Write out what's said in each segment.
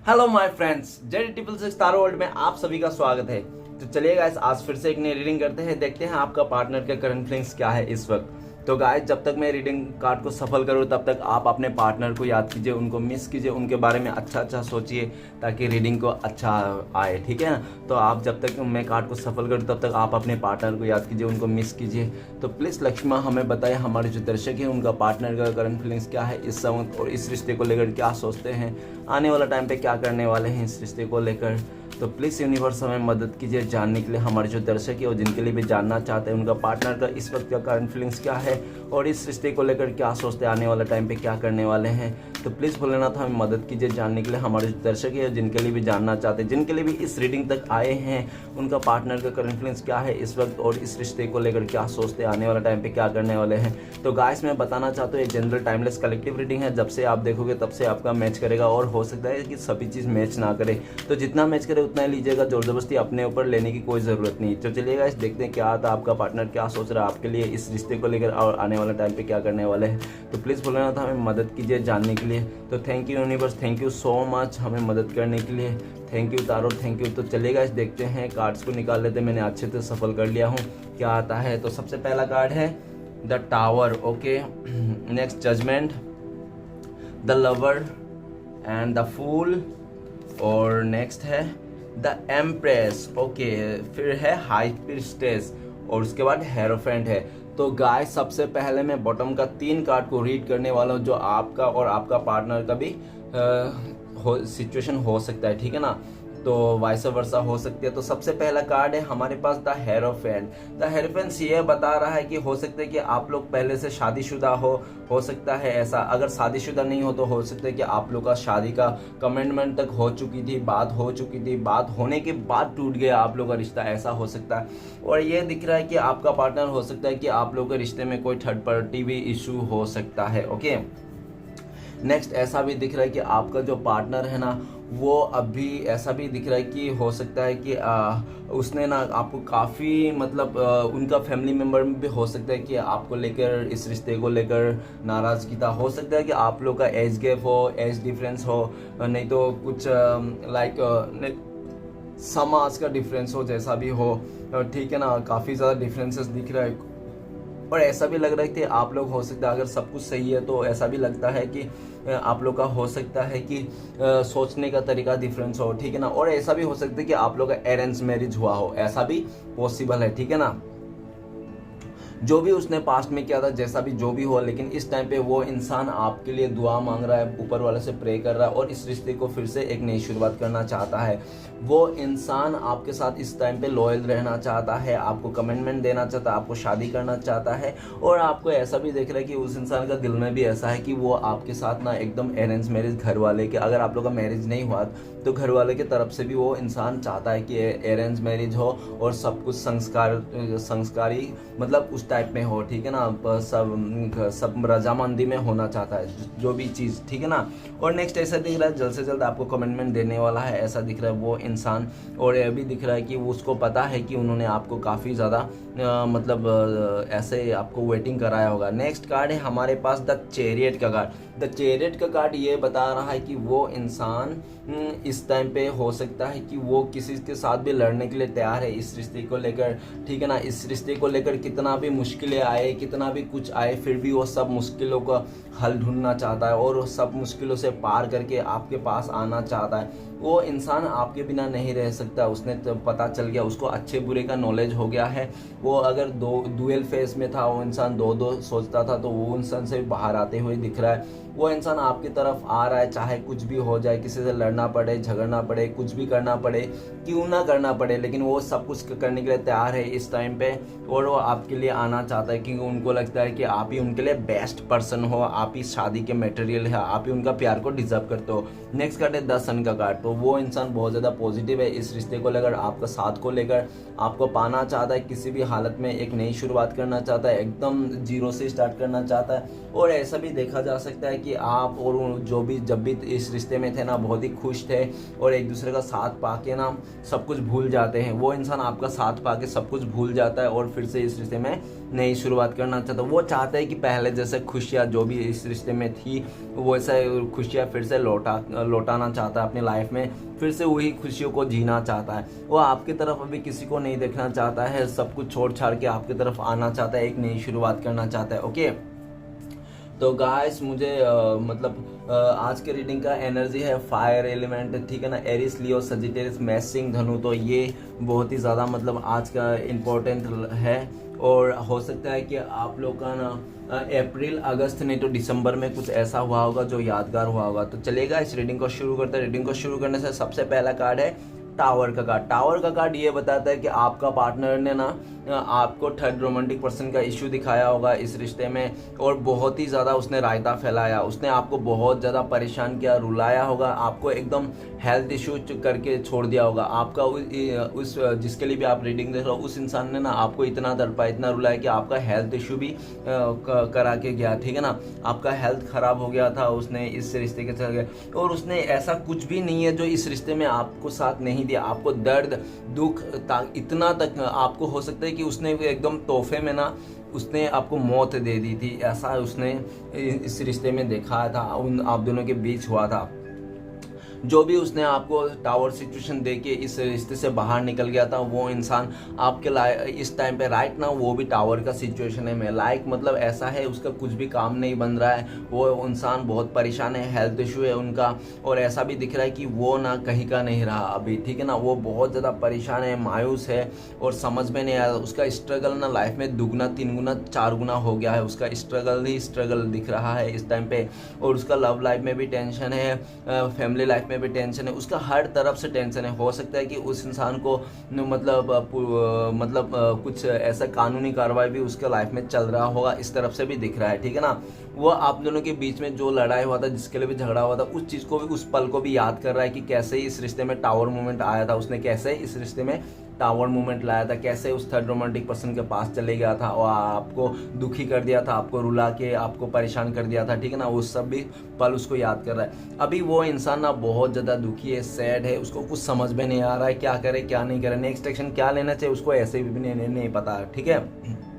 Hello my friends, Z triple six taro world में आप सभी का स्वागत है। तो चलिए गाइस, आज फिर से एक नई रीडिंग करते हैं। देखते हैं आपका पार्टनर के करंट फीलिंग्स क्या है इस वक्त। तो गाइस, जब तक मैं रीडिंग कार्ड को सफल करूं तब तक आप अपने पार्टनर को याद कीजिए, उनको मिस कीजिए, उनके बारे में अच्छा अच्छा सोचिए ताकि रीडिंग को अच्छा आए, ठीक है ना। तो आप जब तक मैं कार्ड को सफल करूं तब तक आप अपने पार्टनर को याद कीजिए, उनको मिस कीजिए। तो प्लीज़ लक्ष्मा हमें बताएं, हमारे जो दर्शक हैं उनका पार्टनर का करंट फीलिंग्स क्या है इस समय और इस रिश्ते को लेकर क्या सोचते हैं, आने वाला टाइम पे क्या करने वाले हैं इस रिश्ते को लेकर। तो प्लीज़ यूनिवर्स हमें मदद कीजिए जानने के लिए, हमारे जो दर्शक है और जिनके लिए भी जानना चाहते हैं उनका पार्टनर का इस वक्त का करंट फीलिंग्स क्या है और इस रिश्ते को लेकर क्या सोचते हैं, आने वाला टाइम पे क्या करने वाले हैं। तो प्लीज़ भोलेनाथ हमें मदद कीजिए जानने के लिए, हमारे जो दर्शक है जिनके लिए भी जानना चाहते हैं, जिनके लिए भी इस रीडिंग तक आए हैं उनका पार्टनर का करंट फीलिंग्स क्या है इस वक्त और इस रिश्ते को लेकर क्या सोचते हैं, आने वाला टाइम पे क्या करने वाले हैं। तो गाइस, मैं बताना चाहता हूँ ये जनरल टाइमलेस कलेक्टिव रीडिंग है। जब से आप देखोगे तब से आपका मैच करेगा और हो सकता है कि सभी चीज़ मैच ना करे, तो जितना मैच करे उतना ही लीजिएगा, जोर जबरदस्ती अपने ऊपर लेने की कोई ज़रूरत नहीं। तो चलिए गाइस, देखते हैं क्या आता है, आपका पार्टनर क्या सोच रहा है आपके लिए इस रिश्ते को लेकर और आने वाला टाइम पे क्या करने वाले हैं। तो प्लीज़ भोलेनाथ हमें मदद कीजिए जानने के लिए। तो thank you universe, thank you so much हमें मदद करने के लिए। Thank you taro, thank you. तो चलिए गाइस, देखते हैं, कार्ड्स को निकाल लेते हैं। मैंने अच्छे से सफल कर लिया हूँ, क्या आता है। तो सबसे पहला कार्ड है the tower, okay. Next judgement, the lover and the fool, और नेक्स्ट है द एम्प्रेस, ओके। फिर है हाई प्रीस्टेस और उसके बाद हेरोफेंट है। तो गाइस, सबसे पहले मैं बॉटम का 3 कार्ड को रीड करने वाला हूँ जो आपका और आपका पार्टनर का भी सिचुएशन हो सकता है, ठीक है ना। तो वाइस वर्सा हो सकती है। तो सबसे पहला कार्ड है हमारे पास द हेरोफेंट। द हेरोफेंट ये बता रहा है कि हो सकता है कि आप लोग पहले से शादीशुदा हो सकता है ऐसा। अगर शादीशुदा नहीं हो तो हो सकता है कि आप लोग का शादी का कमिटमेंट तक हो चुकी थी, बात हो चुकी थी, बात होने के बाद टूट गया आप लोग का रिश्ता, ऐसा हो सकता है। और ये दिख रहा है कि आपका पार्टनर हो सकता है कि आप लोग के रिश्ते में कोई थर्ड पार्टी भी इशू हो सकता है, ओके। नेक्स्ट ऐसा भी दिख रहा है कि आपका जो पार्टनर है ना, वो अभी ऐसा भी दिख रहा है कि हो सकता है कि उसने ना आपको काफ़ी मतलब उनका फैमिली मेम्बर में भी हो सकता है कि आपको लेकर, इस रिश्ते को लेकर नाराज़गी था। हो सकता है कि आप लोग का एज गैप हो, एज डिफरेंस हो, नहीं तो कुछ लाइक समाज का डिफरेंस हो, जैसा भी हो, ठीक है ना। काफ़ी ज़्यादा डिफरेंसेस दिख रहा है और ऐसा भी लग रहा है कि आप लोग हो सकता है, अगर सब कुछ सही है तो ऐसा भी लगता है कि आप लोग का हो सकता है कि सोचने का तरीका डिफरेंस हो, ठीक है ना। और ऐसा भी हो सकता है कि आप लोग का अरेंज मैरिज हुआ हो, ऐसा भी पॉसिबल है, ठीक है ना। जो भी उसने पास्ट में किया था, जैसा भी जो भी हो, लेकिन इस टाइम पे वो इंसान आपके लिए दुआ मांग रहा है, ऊपर वाले से प्रे कर रहा है और इस रिश्ते को फिर से एक नई शुरुआत करना चाहता है। वो इंसान आपके साथ इस टाइम पे लॉयल रहना चाहता है, आपको कमिटमेंट देना चाहता है, आपको शादी करना चाहता है। और आपको ऐसा भी देख रहा है कि उस इंसान का दिल में भी ऐसा है कि वो आपके साथ ना एकदम अरेंज मैरिज, घर वाले के, अगर आप लोग का मैरिज नहीं हुआ तो घर वाले की तरफ से भी वो इंसान चाहता है कि अरेंज मैरिज हो और सब कुछ संस्कारी मतलब उस टाइप में हो, ठीक है ना। सब रजामंदी में होना चाहता है जो भी चीज़, ठीक है ना। और नेक्स्ट ऐसा दिख रहा है जल्द से जल्द आपको कमिटमेंट देने वाला है, ऐसा दिख रहा है वो इंसान। और यह भी दिख रहा है कि उसको पता है कि उन्होंने आपको काफ़ी ज़्यादा मतलब ऐसे आपको वेटिंग कराया होगा। नेक्स्ट कार्ड है हमारे पास द चैरियट का कार्ड। द चैरियट का कार्ड ये बता रहा है कि वो इंसान इस टाइम पे हो सकता है कि वो किसी के साथ भी लड़ने के लिए तैयार है इस रिश्ते को लेकर, ठीक है ना। इस रिश्ते को लेकर कितना भी मुश्किलें आए, कितना भी कुछ आए, फिर भी वो सब मुश्किलों का हल ढूंढना चाहता है और सब मुश्किलों से पार करके आपके पास आना चाहता है। वो इंसान आपके बिना नहीं रह सकता, उसने तो पता चल गया, उसको अच्छे बुरे का नॉलेज हो गया है। वो अगर दो डुअल फेस में था, वो इंसान दो सोचता था, तो वो इंसान से बाहर आते हुए दिख रहा है। वो इंसान आपकी तरफ आ रहा है, चाहे कुछ भी हो जाए, किसी से लड़ना पड़े, झगड़ना पड़े, कुछ भी करना पड़े, क्यों ना करना पड़े, लेकिन वो सब कुछ करने के लिए तैयार है इस टाइम पे। और वो आपके लिए आना चाहता है क्योंकि उनको लगता है कि आप ही उनके लिए बेस्ट पर्सन हो, आप ही शादी के मटेरियल है, आप ही उनका प्यार को डिजर्व करते हो। नेक्स्ट कार्ड है द सन का कार्ड। तो वो इंसान बहुत ज़्यादा पॉजिटिव है इस रिश्ते को लेकर, आपका साथ को लेकर, आपको पाना चाहता है, किसी भी हालत में एक नई शुरुआत करना चाहता है, एकदम जीरो से स्टार्ट करना चाहता है। और ऐसा भी देखा जा सकता है कि आप और जो भी जब भी इस रिश्ते में थे ना बहुत ही खुश थे और एक दूसरे का साथ पाके ना सब कुछ भूल जाते हैं। वो इंसान आपका साथ पाके सब कुछ भूल जाता है और फिर से इस रिश्ते में नई शुरुआत करना चाहता है। वो चाहता है कि पहले जैसे खुशियाँ जो भी इस रिश्ते में थी वो ऐसे खुशियाँ फिर से लौटाना चाहता है अपनी लाइफ में, फिर से वही खुशियों को जीना चाहता है। वो आपकी तरफ अभी किसी को नहीं देखना चाहता है, सब कुछ छोड़ छाड़ के आपकी तरफ आना चाहता है, एक नई शुरुआत करना चाहता है। ओके, तो गाइस मुझे आज के रीडिंग का एनर्जी है फायर एलिमेंट, ठीक है ना, एरिस, लियो, सजिटेरियस, मेष, सिंह, धनु। तो ये बहुत ही ज़्यादा आज का इम्पोर्टेंट है और हो सकता है कि आप लोग का ना अप्रैल, अगस्त नहीं तो दिसंबर में कुछ ऐसा हुआ होगा जो यादगार हुआ होगा। तो चलेगा इस रीडिंग को शुरू करते हैं। रीडिंग को शुरू करने से सबसे पहला कार्ड है टावर का कार्ड। टावर का कार्ड ये बताता है कि आपका पार्टनर ने ना आपको थर्ड रोमांटिक पर्सन का इश्यू दिखाया होगा इस रिश्ते में और बहुत ही ज़्यादा उसने रायता फैलाया, उसने आपको बहुत ज़्यादा परेशान किया, रुलाया होगा, आपको एकदम हेल्थ इशू करके छोड़ दिया होगा। आपका उस जिसके लिए भी आप रीडिंग देख रहे हो उस इंसान ने ना आपको इतना तड़पाया, इतना रुलाया कि आपका हेल्थ इशू भी करा के गया, ठीक है ना, आपका हेल्थ खराब हो गया था, उसने इस रिश्ते के चल और उसने ऐसा कुछ भी नहीं है जो इस रिश्ते में आपको साथ नहीं दिया। आपको दर्द, दुख इतना तक आपको हो सकता है कि उसने एकदम तोहफे में ना उसने आपको मौत दे दी थी, ऐसा उसने इस रिश्ते में देखा था, उन आप दोनों के बीच हुआ था। जो भी उसने आपको टावर सिचुएशन दे के इस रिश्ते से बाहर निकल गया था वो इंसान आपके इस टाइम पे राइट ना वो भी टावर का सिचुएशन है। मैं ऐसा है उसका कुछ भी काम नहीं बन रहा है, वो इंसान बहुत परेशान है, हेल्थ इशू है उनका और ऐसा भी दिख रहा है कि वो ना कहीं का नहीं रहा अभी, ठीक है ना, वो बहुत ज़्यादा परेशान है, मायूस है और समझ में नहीं आया। उसका स्ट्रगल ना लाइफ में दुगना, 3 गुना, 4 गुना हो गया है, उसका स्ट्रगल ही स्ट्रगल दिख रहा है इस टाइम पे। और उसका लव लाइफ में भी टेंशन है, फैमिली लाइफ में भी टेंशन है, उसका हर तरफ से टेंशन है। हो सकता है कि उस इंसान को कुछ ऐसा कानूनी कार्रवाई भी उसके लाइफ में चल रहा होगा, इस तरफ से भी दिख रहा है, ठीक है ना। वो आप दोनों के बीच में जो लड़ाई हुआ था, जिसके लिए भी झगड़ा हुआ था, उस चीज़ को भी, उस पल को भी याद कर रहा है कि कैसे इस रिश्ते में टावर मोमेंट आया था, उसने कैसे इस रिश्ते में टावर मूवमेंट लाया था, कैसे उस थर्ड रोमांटिक पर्सन के पास चले गया था और आपको दुखी कर दिया था, आपको रुला के आपको परेशान कर दिया था, ठीक है ना, वो सब भी पल उसको याद कर रहा है। अभी वो इंसान ना बहुत ज़्यादा दुखी है, सैड है, उसको कुछ समझ में नहीं आ रहा है क्या करे क्या नहीं करे, नेक्स्ट एक्शन क्या लेना चाहिए उसको ऐसे भी नहीं पता, ठीक है।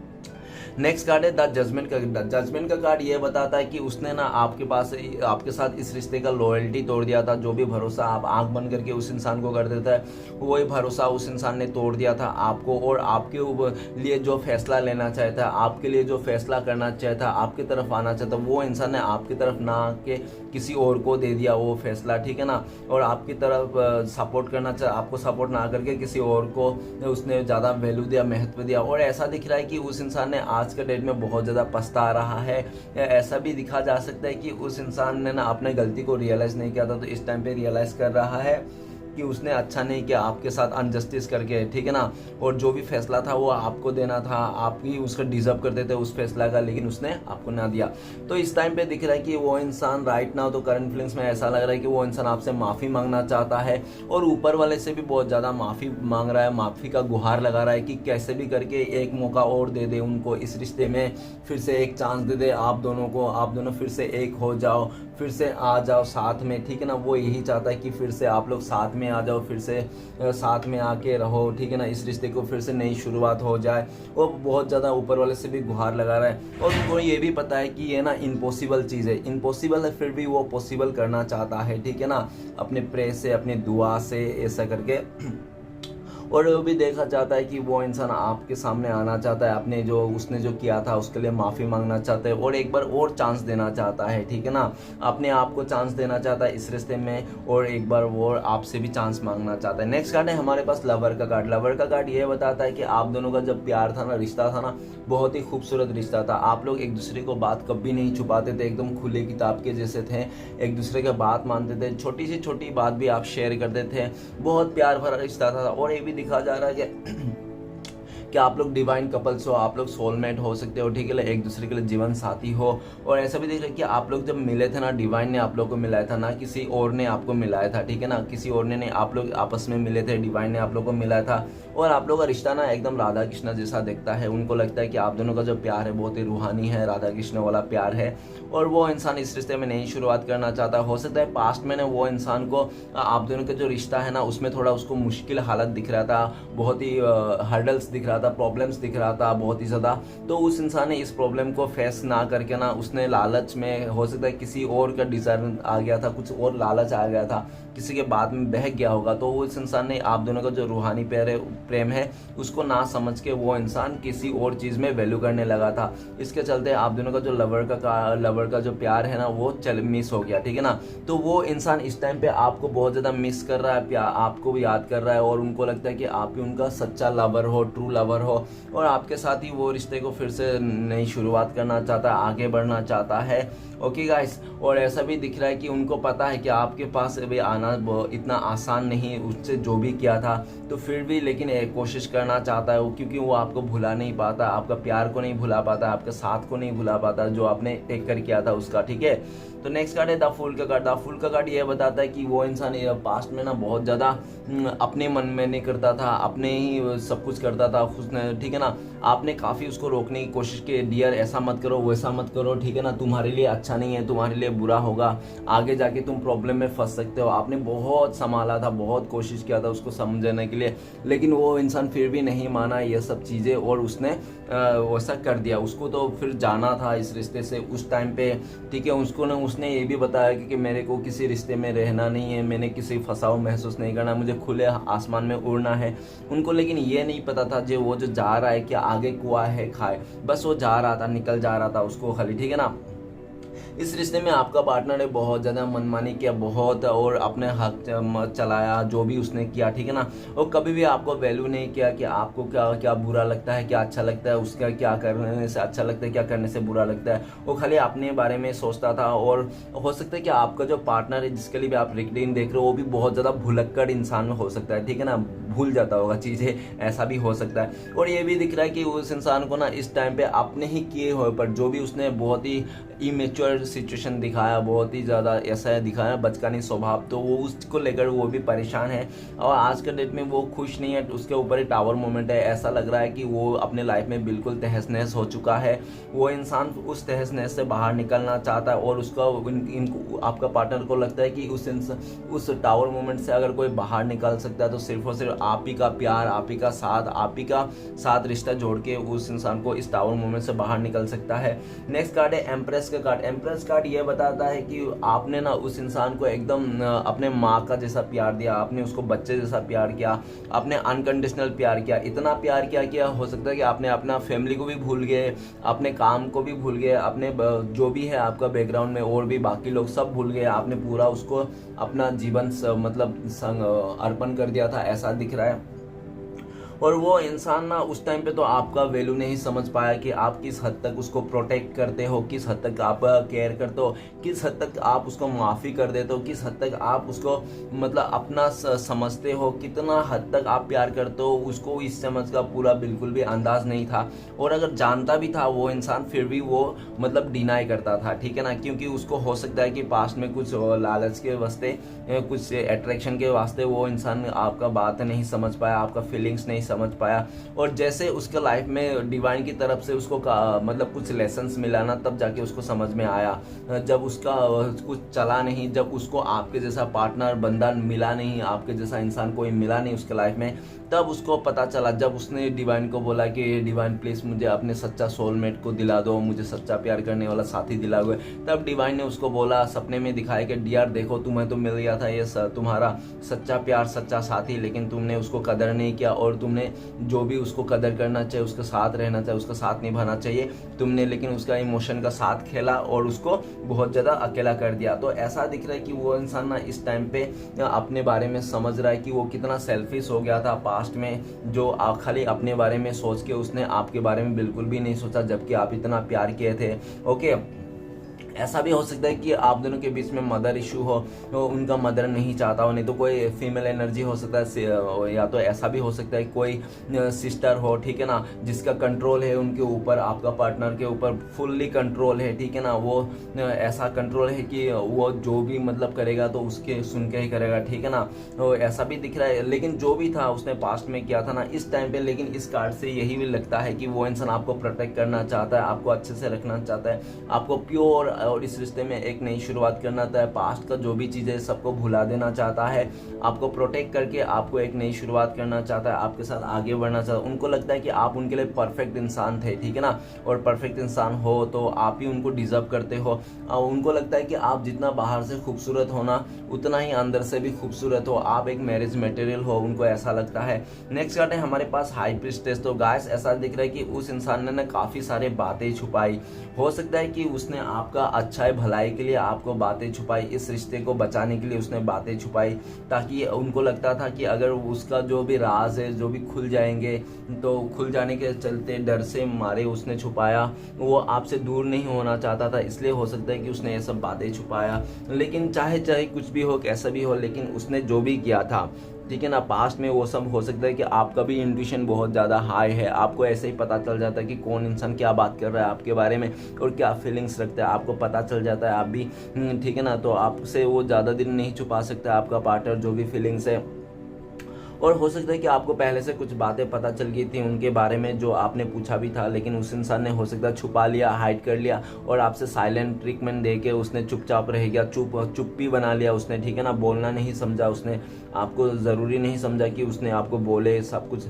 नेक्स्ट कार्ड है द जजमेंट का। जजमेंट का कार्ड ये बताता है कि उसने ना आपके साथ इस रिश्ते का लॉयल्टी तोड़ दिया था। जो भी भरोसा आप आंख बंद करके उस इंसान को कर देता है, वही भरोसा उस इंसान ने तोड़ दिया था आपको और आपके लिए जो फैसला लेना चाहता, आपके लिए जो फैसला करना चाहता, आपकी तरफ आना चाहता, वो इंसान ने आपकी तरफ ना आके किसी और को दे दिया वो फैसला, ठीक है ना, और आपकी तरफ सपोर्ट करना चाह, आपको सपोर्ट ना करके किसी और को उसने ज़्यादा वैल्यू दिया, महत्व दिया। और ऐसा दिख रहा है कि उस इंसान ने आज के डेट में बहुत ज़्यादा पछता रहा है। ऐसा भी दिखा जा सकता है कि उस इंसान ने ना अपने गलती को रियलाइज़ नहीं किया था, तो इस टाइम पे रियलाइज़ कर रहा है कि उसने अच्छा नहीं किया आपके साथ अनजस्टिस करके, ठीक है ना, और जो भी फैसला था वो आपको देना था, आप ही उसका डिजर्व करते थे उस फैसला का, लेकिन उसने आपको ना दिया। तो इस टाइम पे दिख रहा है कि वो इंसान राइट नाउ, तो करंट फीलिंग्स में ऐसा लग रहा है कि वो इंसान आपसे माफ़ी मांगना चाहता है और ऊपर वाले से भी बहुत ज़्यादा माफ़ी मांग रहा है, माफ़ी का गुहार लगा रहा है कि कैसे भी करके एक मौका और दे दे उनको, इस रिश्ते में फिर से एक चांस दे दे आप दोनों को, आप दोनों फिर से एक हो जाओ, फिर से आ जाओ साथ में, ठीक है ना। वो यही चाहता है कि फिर से आप लोग साथ में आ जाओ, फिर से साथ में आके रहो, ठीक है ना, इस रिश्ते को फिर से नई शुरुआत हो जाए। वो बहुत ज़्यादा ऊपर वाले से भी गुहार लगा रहा है और उनको ये भी पता है कि ये ना इम्पॉसिबल चीज़ है, इम्पॉसिबल है, फिर भी वो पॉसिबल करना चाहता है, ठीक है ना, अपने प्रेयर से, अपनी दुआ से, ऐसा करके। और वो भी देखा चाहता है कि वो इंसान आपके सामने आना चाहता है, अपने जो उसने जो किया था उसके लिए माफ़ी मांगना चाहता है और एक बार और चांस देना चाहता है, ठीक है ना, अपने आप को चांस देना चाहता है इस रिश्ते में और एक बार वो आपसे भी चांस मांगना चाहता है। नेक्स्ट कार्ड है हमारे पास लवर का कार्ड। लवर का कार्ड ये बताता है कि आप दोनों का जब प्यार था ना, रिश्ता था ना, बहुत ही खूबसूरत रिश्ता था। आप लोग एक दूसरे को बात कभी नहीं छुपाते थे, एकदम खुले किताब के जैसे थे, एक दूसरे का बात मानते थे, छोटी से छोटी बात भी आप शेयर करते थे, बहुत प्यार भरा रिश्ता था। और ये भी दिखा जा रहा है कि आप लोग डिवाइन कपल्स हो, आप लोग सोलमेट हो सकते हो, ठीक है, एक दूसरे के लिए जीवन साथी हो। और ऐसा भी दिख रहा है कि आप लोग जब मिले थे ना, डिवाइन ने आप लोग को मिलाया था, ना किसी और ने आपको मिलाया था, ठीक है ना, किसी और ने नहीं, आप लोग आपस में मिले थे, डिवाइन ने आप लोग को मिलाया था। और आप लोग का रिश्ता ना एकदम राधा कृष्ण जैसा दिखता है। उनको लगता है कि आप दोनों का जो प्यार है बहुत ही रूहानी है, राधा कृष्ण वाला प्यार है। और वो इंसान इस रिश्ते में नई शुरुआत करना चाहता है। हो सकता है पास्ट में ना वो इंसान को आप दोनों का जो रिश्ता है ना उसमें थोड़ा उसको मुश्किल हालत दिख रहा था, बहुत ही हर्डल्स दिख रहा था, प्रॉब्लम्स दिख रहा था बहुत ही ज़्यादा। तो उस इंसान ने इस प्रॉब्लम को फेस ना करके ना उसने लालच में, हो सकता है किसी और का डिजायर आ गया था, कुछ और लालच आ गया था, किसी के बाद में बहक गया होगा। तो वो इस इंसान ने आप दोनों का जो रूहानी प्रेम है उसको ना समझ के वो इंसान किसी और चीज़ में वैल्यू करने लगा था। इसके चलते आप दोनों का जो लवर का जो प्यार है ना वो मिस हो गया, ठीक है ना। तो वो इंसान इस टाइम पे आपको बहुत ज़्यादा मिस कर रहा है, आपको भी याद कर रहा है, और उनको लगता है कि आप ही उनका सच्चा लवर हो, ट्रू लवर हो, और आपके साथ ही वो रिश्ते को फिर से नई शुरुआत करना चाहता है, आगे बढ़ना चाहता है। ओके गाइस, और ऐसा भी दिख रहा है कि उनको पता है कि आपके पास अभी आना इतना आसान नहीं, उससे जो भी किया था तो फिर भी लेकिन कोशिश करना चाहता है वो, क्योंकि वो आपको भुला नहीं पाता, आपका प्यार को नहीं भुला पाता, आपके साथ को नहीं भुला पाता जो आपने टेक कर किया था उसका, ठीक है। तो नेक्स्ट कार्ड है द फूल का कार्ड। द फूल का कार्ड ये बताता है कि वो इंसान पास्ट में ना बहुत ज़्यादा अपने मन में नहीं करता था, अपने ही सब कुछ करता था उसने, ठीक है ना। आपने काफ़ी उसको रोकने की कोशिश की, डियर ऐसा मत करो, वैसा मत करो, ठीक है ना, तुम्हारे लिए अच्छा नहीं है, तुम्हारे लिए बुरा होगा, आगे जाके तुम प्रॉब्लम में फंस सकते हो। आपने बहुत संभाला था, बहुत कोशिश किया था उसको समझने के लिए, लेकिन वो इंसान फिर भी नहीं माना ये सब चीज़ें, और उसने वैसा कर दिया। उसको तो फिर जाना था इस रिश्ते से उस टाइम पे, ठीक है। उसने ये भी बताया कि मेरे को किसी रिश्ते में रहना नहीं है, मैंने किसी फंसाव महसूस नहीं करना, मुझे खुले आसमान में उड़ना है। उनको लेकिन ये नहीं पता था वो जो जा रहा है कि आगे कुआं है खाए, बस वो जा रहा था, निकल जा रहा था उसको खाली, ठीक है ना। इस रिश्ते में आपका पार्टनर ने बहुत ज़्यादा मनमानी किया, बहुत, और अपने हक चलाया जो भी उसने किया, ठीक है ना। और कभी भी आपको वैल्यू नहीं किया कि आपको क्या क्या बुरा लगता है, क्या अच्छा लगता है, उसका क्या करने से अच्छा लगता है, क्या करने से बुरा लगता है। वो खाली अपने बारे में सोचता था। और हो सकता है कि आपका जो पार्टनर है जिसके लिए भी आप रिकॉर्डिंग देख रहे हो वो भी बहुत ज़्यादा भुलक्कड़ इंसान हो सकता है, ठीक है ना, भूल जाता होगा चीज़ें, ऐसा भी हो सकता है। और ये भी दिख रहा है कि उस इंसान को ना इस टाइम पे अपने ही किए हुए पर जो भी उसने बहुत ही इमेच्योर सिचुएशन दिखाया, बहुत ही ज़्यादा ऐसा दिखाया बचकानी स्वभाव, तो वो उसको लेकर वो भी परेशान है। और आज के डेट में वो खुश नहीं है, उसके ऊपर ही टावर मोमेंट है। ऐसा लग रहा है कि वो अपने लाइफ में बिल्कुल तहस नहस हो चुका है। वो इंसान उस तहस नहस से बाहर निकलना चाहता है, और उसका इनको आपका पार्टनर को लगता है कि उस टावर मोमेंट से अगर कोई बाहर निकल सकता है तो सिर्फ और सिर्फ आप ही का प्यार, आप ही का साथ रिश्ता जोड़ के उस इंसान को इस टावर मोमेंट से बाहर निकल सकता है। नेक्स्ट कार्ड है एम्प्रेस का कार्ड। एम्प्रेस कार्ड ये बताता है कि आपने ना उस इंसान को एकदम अपने माँ का जैसा प्यार दिया, आपने उसको बच्चे जैसा प्यार किया, आपने अनकंडीशनल प्यार किया, इतना प्यार किया कि हो सकता है कि आपने अपना फैमिली को भी भूल गए, अपने काम को भी भूल गए, अपने जो भी है आपका बैकग्राउंड में और भी बाकी लोग सब भूल गए, आपने पूरा उसको अपना जीवन मतलब अर्पण कर दिया था, ऐसा दिख रहा है। और वो इंसान ना उस टाइम पे तो आपका वैल्यू नहीं समझ पाया कि आप किस हद तक उसको प्रोटेक्ट करते हो, किस हद तक आप केयर करते हो, किस हद तक आप उसको माफ़ी कर देते हो, किस हद तक आप उसको मतलब अपना समझते हो, कितना हद तक आप प्यार करते हो, उसको इस समझ का पूरा बिल्कुल भी अंदाज नहीं था। और अगर जानता भी था वो इंसान फिर भी वो मतलब डिनाई करता था, ठीक है ना, क्योंकि उसको हो सकता है कि पास्ट में कुछ लालच के वास्ते, कुछ अट्रैक्शन के वास्ते वो इंसान आपका बात नहीं समझ पाया, आपका फीलिंग्स नहीं समझ पाया। और जैसे उसके लाइफ में डिवाइन की तरफ से उसको मतलब कुछ लेसन्स मिला ना, तब जाके उसको समझ में आया। जब उसका कुछ चला नहीं, जब उसको आपके जैसा पार्टनर बंदा मिला नहीं, आपके जैसा इंसान कोई मिला नहीं उसके लाइफ में, तब उसको पता चला। जब उसने डिवाइन को बोला कि डिवाइन प्लीज़ मुझे अपने सच्चा सोलमेट को दिला दो, मुझे सच्चा प्यार करने वाला साथी दिला हुए, तब डिवाइन ने उसको बोला, सपने में दिखाया कि डियर देखो तुम्हें तो मिल गया था ये तुम्हारा सच्चा प्यार, सच्चा साथी, लेकिन तुमने उसको कदर नहीं किया, और तुमने जो भी उसको कदर करना चाहिए, उसके साथ रहना चाहिए, उसका साथ निभाना चाहिए, तुमने लेकिन उसका इमोशन का साथ खेला और उसको बहुत ज़्यादा अकेला कर दिया। तो ऐसा दिख रहा है कि वो इंसान ना इस टाइम पे अपने बारे में समझ रहा है कि वो कितना सेल्फिश हो गया था पास्ट में, जो खाली अपने बारे में सोच के उसने आपके बारे में बिल्कुल भी नहीं सोचा, जबकि आप इतना प्यार किए थे। ओके, ऐसा भी हो सकता है कि आप दोनों के बीच में मदर इशू हो, तो उनका मदर नहीं चाहता हो, नहीं तो कोई फीमेल एनर्जी हो सकता है, या तो ऐसा भी हो सकता है कोई सिस्टर हो, ठीक है ना, जिसका कंट्रोल है उनके ऊपर, आपका पार्टनर के ऊपर फुल्ली कंट्रोल है, ठीक है ना, वो ऐसा कंट्रोल है कि वो जो भी मतलब करेगा तो उसके सुन के ही करेगा, ठीक है ना। तो ऐसा भी दिख रहा है, लेकिन जो भी था उसने पास्ट में किया था ना इस टाइम पे, लेकिन इस कार्ड से यही भी लगता है कि वो इंसान आपको प्रोटेक्ट करना चाहता है, आपको अच्छे से रखना चाहता है, आपको प्योर और इस रिश्ते में एक नई शुरुआत करना चाहता है, पास्ट का जो भी चीज़ें सबको भुला देना चाहता है, आपको प्रोटेक्ट करके आपको एक नई शुरुआत करना चाहता है, आपके साथ आगे बढ़ना चाहता है। उनको लगता है कि आप उनके लिए परफेक्ट इंसान थे, ठीक है ना, और परफेक्ट इंसान हो तो आप ही उनको डिजर्व करते हो। और उनको लगता है कि आप जितना बाहर से खूबसूरत हो ना, उतना ही अंदर से भी खूबसूरत हो, आप एक मैरिज मटेरियल हो, उनको ऐसा लगता है। नेक्स्ट कार्ड है हमारे पास हाई प्रीस्टेस। तो गाइस ऐसा दिख रहा है कि उस इंसान ने ना काफ़ी सारे बातें छुपाई, हो सकता है कि उसने आपका अच्छाई भलाई के लिए आपको बातें छुपाई, इस रिश्ते को बचाने के लिए उसने बातें छुपाई, ताकि उनको लगता था कि अगर उसका जो भी राज है जो भी खुल जाएंगे, तो खुल जाने के चलते डर से मारे उसने छुपाया, वो आपसे दूर नहीं होना चाहता था, इसलिए हो सकता है कि उसने ये सब बातें छुपाया। लेकिन चाहे चाहे कुछ भी हो, कैसा भी हो, लेकिन उसने जो भी किया था, ठीक है ना, पास्ट में वो सब हो सकता है कि आपका भी इंट्यूशन बहुत ज़्यादा हाई है, आपको ऐसे ही पता चल जाता है कि कौन इंसान क्या बात कर रहा है आपके बारे में और क्या फीलिंग्स रखता है, आपको पता चल जाता है, आप भी ठीक है ना, तो आपसे वो ज़्यादा दिन नहीं छुपा सकता आपका पार्टनर जो भी फीलिंग्स है। और हो सकता है कि आपको पहले से कुछ बातें पता चल गई थी उनके बारे में जो आपने पूछा भी था, लेकिन उस इंसान ने हो सकता है छुपा लिया, हाइड कर लिया और आपसे साइलेंट ट्रीटमेंट दे के उसने चुपचाप रह गया, चुप्पी बना लिया उसने, ठीक है ना, बोलना नहीं समझा उसने, आपको ज़रूरी नहीं समझा कि उसने आपको बोले, सब कुछ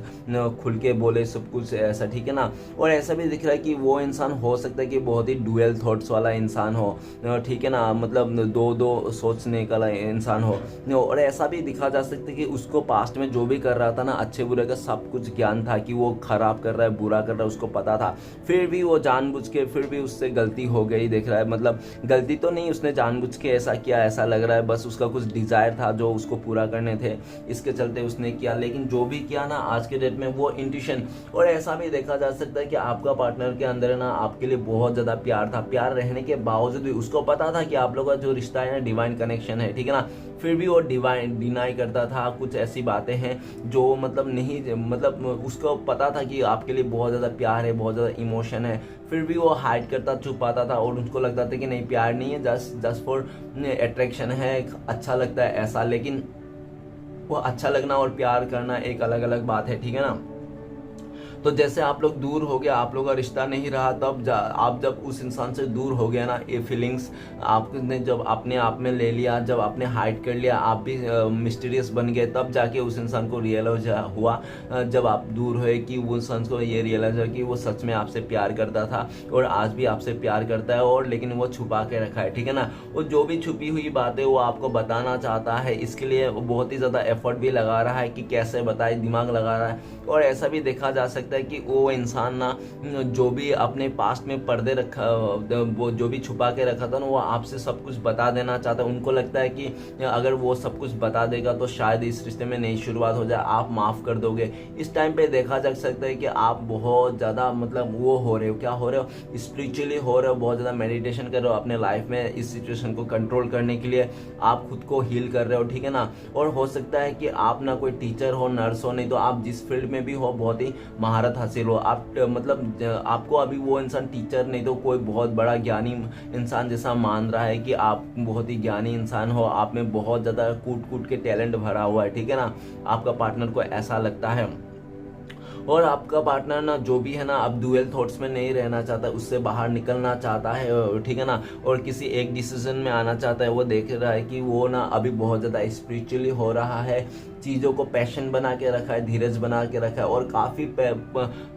खुल के बोले, सब कुछ ऐसा, ठीक है ना। और ऐसा भी दिख रहा है कि वो इंसान हो सकता है कि बहुत ही डुअल थॉट्स वाला इंसान हो, ठीक है ना, मतलब दो सोचने का इंसान हो। और ऐसा भी दिखा जा सकता है कि उसको पास्ट में जो भी कर रहा था ना, अच्छे बुरे का सब कुछ ज्ञान था कि वो खराब कर रहा है, बुरा कर रहा है, उसको पता था, फिर भी वो जानबूझ के, फिर भी उससे गलती हो गई, देख रहा है, मतलब गलती तो नहीं, उसने जानबूझ के ऐसा किया, ऐसा लग रहा है, बस उसका कुछ डिजायर था जो उसको पूरा करने थे, इसके चलते उसने किया। लेकिन जो भी किया ना आज के डेट में वो इंट्यूशन, और ऐसा भी देखा जा सकता है कि आपका पार्टनर के अंदर ना आपके लिए बहुत ज्यादा प्यार था, प्यार रहने के बावजूद भी उसको पता था कि आप लोगों का जो रिश्ता है ना डिवाइन कनेक्शन है, ठीक है ना, फिर भी वो डिनाई करता था। कुछ ऐसी बातें हैं जो मतलब नहीं, मतलब उसको पता था कि आपके लिए बहुत ज़्यादा प्यार है, बहुत ज़्यादा इमोशन है, फिर भी वो हाइड करता, छुपाता था, और उनको लगता था कि नहीं प्यार नहीं है, जस्ट फॉर अट्रैक्शन है, अच्छा लगता है ऐसा। लेकिन वो अच्छा लगना और प्यार करना एक अलग अलग बात है, ठीक है ना। तो जैसे आप लोग दूर हो गया, आप लोग का रिश्ता नहीं रहा, तब आप जब उस इंसान से दूर हो गया ना, ये फीलिंग्स आपने जब अपने आप में ले लिया, जब आपने हाइड कर लिया, आप भी मिस्टीरियस बन गए, तब जाके उस इंसान को रियलाइज हुआ, जब आप दूर हुए, कि वो इंसान को ये रियलाइज हुआ कि वो सच में आपसे प्यार करता था और आज भी आपसे प्यार करता है, और लेकिन वो छुपा के रखा है, ठीक है ना। वो जो भी छुपी हुई बातें वो आपको बताना चाहता है, इसके लिए वो बहुत ही ज़्यादा एफर्ट भी लगा रहा है कि कैसे बताए, दिमाग लगा रहा है। और ऐसा भी देखा जा सकता है कि वो इंसान ना जो भी अपने पास्ट में पर्दे रखा, वो जो भी छुपा के रखा था ना, वो आपसे सब कुछ बता देना चाहता है। उनको लगता है कि अगर वो सब कुछ बता देगा तो शायद इस रिश्ते में नई शुरुआत हो जाए, आप माफ़ कर दोगे। इस टाइम पे देखा जा सकता है कि आप बहुत ज़्यादा मतलब वो हो रहे हो, क्या हो रहे हो, स्पिरिचुअली हो रहे हो, बहुत ज़्यादा मेडिटेशन कर रहे हो अपने लाइफ में, इस सिचुएशन को कंट्रोल करने के लिए आप खुद को हील कर रहे हो, ठीक है ना। और हो सकता है कि आप ना कोई टीचर हो, नर्स हो, नहीं तो आप जिस फील्ड में भी हो बहुत ही महारत हासिल हो, आप मतलब आपको अभी वो इंसान टीचर नहीं तो कोई बहुत बड़ा ज्ञानी इंसान जैसा मान रहा है कि आप बहुत ही ज्ञानी इंसान हो, आप में बहुत ज़्यादा कूट के टैलेंट भरा हुआ है, ठीक है ना, आपका पार्टनर को ऐसा लगता है। और आपका पार्टनर ना जो भी है ना, अब डुअल थॉट्स में नहीं रहना चाहता, उससे बाहर निकलना चाहता है, ठीक है ना, और किसी एक डिसीजन में आना चाहता है। वो देख रहा है कि वो ना अभी बहुत ज़्यादा स्पिरिचुअली हो रहा है, चीज़ों को पैशन बना के रखा है, धीरज बना के रखा है, और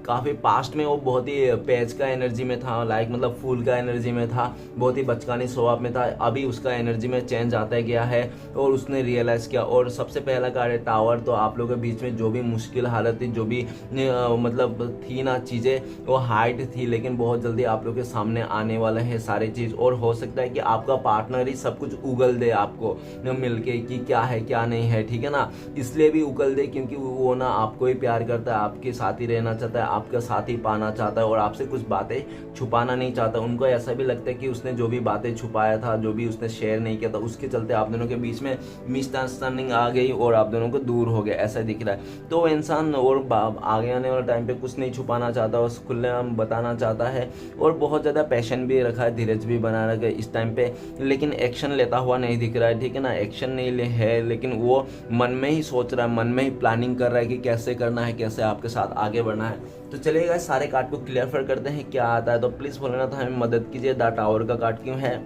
काफ़ी पास्ट में वो बहुत ही पेज का एनर्जी में था, लाइक मतलब फूल का एनर्जी में था, बहुत ही बचकानी स्वभाव में था, अभी उसका एनर्जी में चेंज आता गया है और उसने रियलाइज़ किया। और सबसे पहला कार्ड है टावर। तो आप लोगों के बीच में जो भी मुश्किल हालत थी, जो भी मतलब थी ना चीज़ें, वो हाइड थी, लेकिन बहुत जल्दी आप लोग के सामने आने वाला है सारी चीज़। और हो सकता है कि आपका पार्टनर ही सब कुछ उगल दे आपको मिलके कि क्या है क्या नहीं है, ठीक है ना। इसलिए भी उगल दे क्योंकि वो ना आपको ही प्यार करता है, आपके साथ ही रहना चाहता है, आपका साथ ही पाना चाहता है और आपसे कुछ बातें छुपाना नहीं चाहता। उनको ऐसा भी लगता है कि उसने जो भी बातें छुपाया था, जो भी उसने शेयर नहीं किया था, उसके चलते आप दोनों के बीच में मिसअंडरस्टैंडिंग आ गई और आप दोनों को दूर हो गया, ऐसा दिख रहा है। तो इंसान और आगे आने वाले टाइम पे कुछ नहीं छुपाना चाहता और खुलेआम बताना चाहता है और बहुत ज़्यादा पैशन भी रखा है, धीरज भी बना रखा है इस टाइम पे, लेकिन एक्शन लेता हुआ नहीं दिख रहा है, ठीक है ना। एक्शन नहीं ले है, लेकिन वो मन में ही सोच रहा है, मन में ही प्लानिंग कर रहा है कि कैसे करना है, कैसे आपके साथ आगे बढ़ना है। तो चलिएगा सारे कार्ड को क्लियर करते हैं क्या आता है। तो प्लीज़ बोलना था हमें मदद कीजिए, द टावर का कार्ड क्यों है।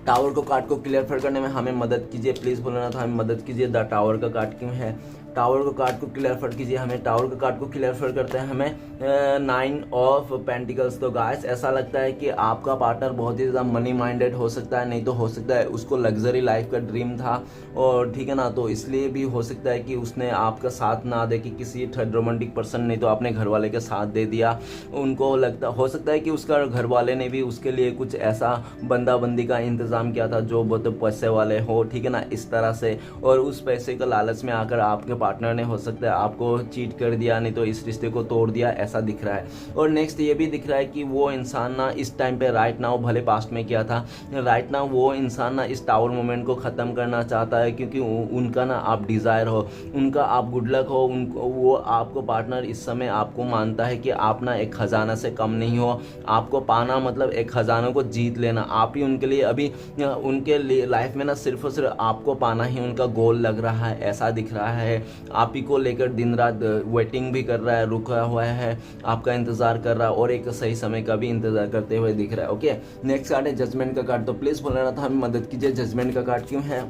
टावर को कार्ड को क्लियर करने में हमें मदद कीजिए, प्लीज़ बोलना था हमें मदद कीजिए, द टावर का कार्ड क्यों है। टावर को कार्ड को क्लियर कीजिए हमें। टावर का कार्ड को क्लियर करते हैं हमें 9 ऑफ पेंटिकल्स। तो गाइस ऐसा लगता है कि आपका पार्टनर बहुत ही ज़्यादा मनी माइंडेड हो सकता है, नहीं तो हो सकता है उसको लग्जरी लाइफ का ड्रीम था और ठीक है ना, तो इसलिए भी हो सकता है कि उसने आपका साथ ना दे कि किसी थर्ड रोमांटिक पर्सन, नहीं तो अपने घर वाले के साथ दे दिया। उनको लगता हो सकता है कि उसका घर वाले ने भी उसके लिए कुछ ऐसा बंदा बंदी का इंतज़ाम किया था जो बहुत पैसे वाले हो, ठीक है ना, इस तरह से। और उस पैसे का लालच में आकर आपके पार्टनर ने हो सकता है आपको चीट कर दिया, नहीं तो इस रिश्ते को तोड़ दिया, ऐसा दिख रहा है। और नेक्स्ट ये भी दिख रहा है कि वो इंसान ना इस टाइम पे राइट नाउ, भले पास्ट में किया था, राइट नाउ वो इंसान ना इस टावर मोमेंट को ख़त्म करना चाहता है क्योंकि उनका ना आप डिज़ायर हो, उनका आप गुड लक हो, उनको वो आपको पार्टनर इस समय आपको मानता है कि आप ना एक खजाना से कम नहीं हो। आपको पाना मतलब एक खजाना को जीत लेना, आप ही उनके लिए अभी उनके लिए लाइफ में ना सिर्फ और सिर्फ आपको पाना ही उनका गोल लग रहा है, ऐसा दिख रहा है। आप ही को लेकर दिन रात वेटिंग भी कर रहा है, रुका हुआ है, आपका इंतजार कर रहा है और एक सही समय का भी इंतजार करते हुए दिख रहा है। ओके, नेक्स्ट कार्ड है जजमेंट का कार्ड। तो प्लीज बोलना था हमें मदद कीजिए, जजमेंट का कार्ड क्यों है।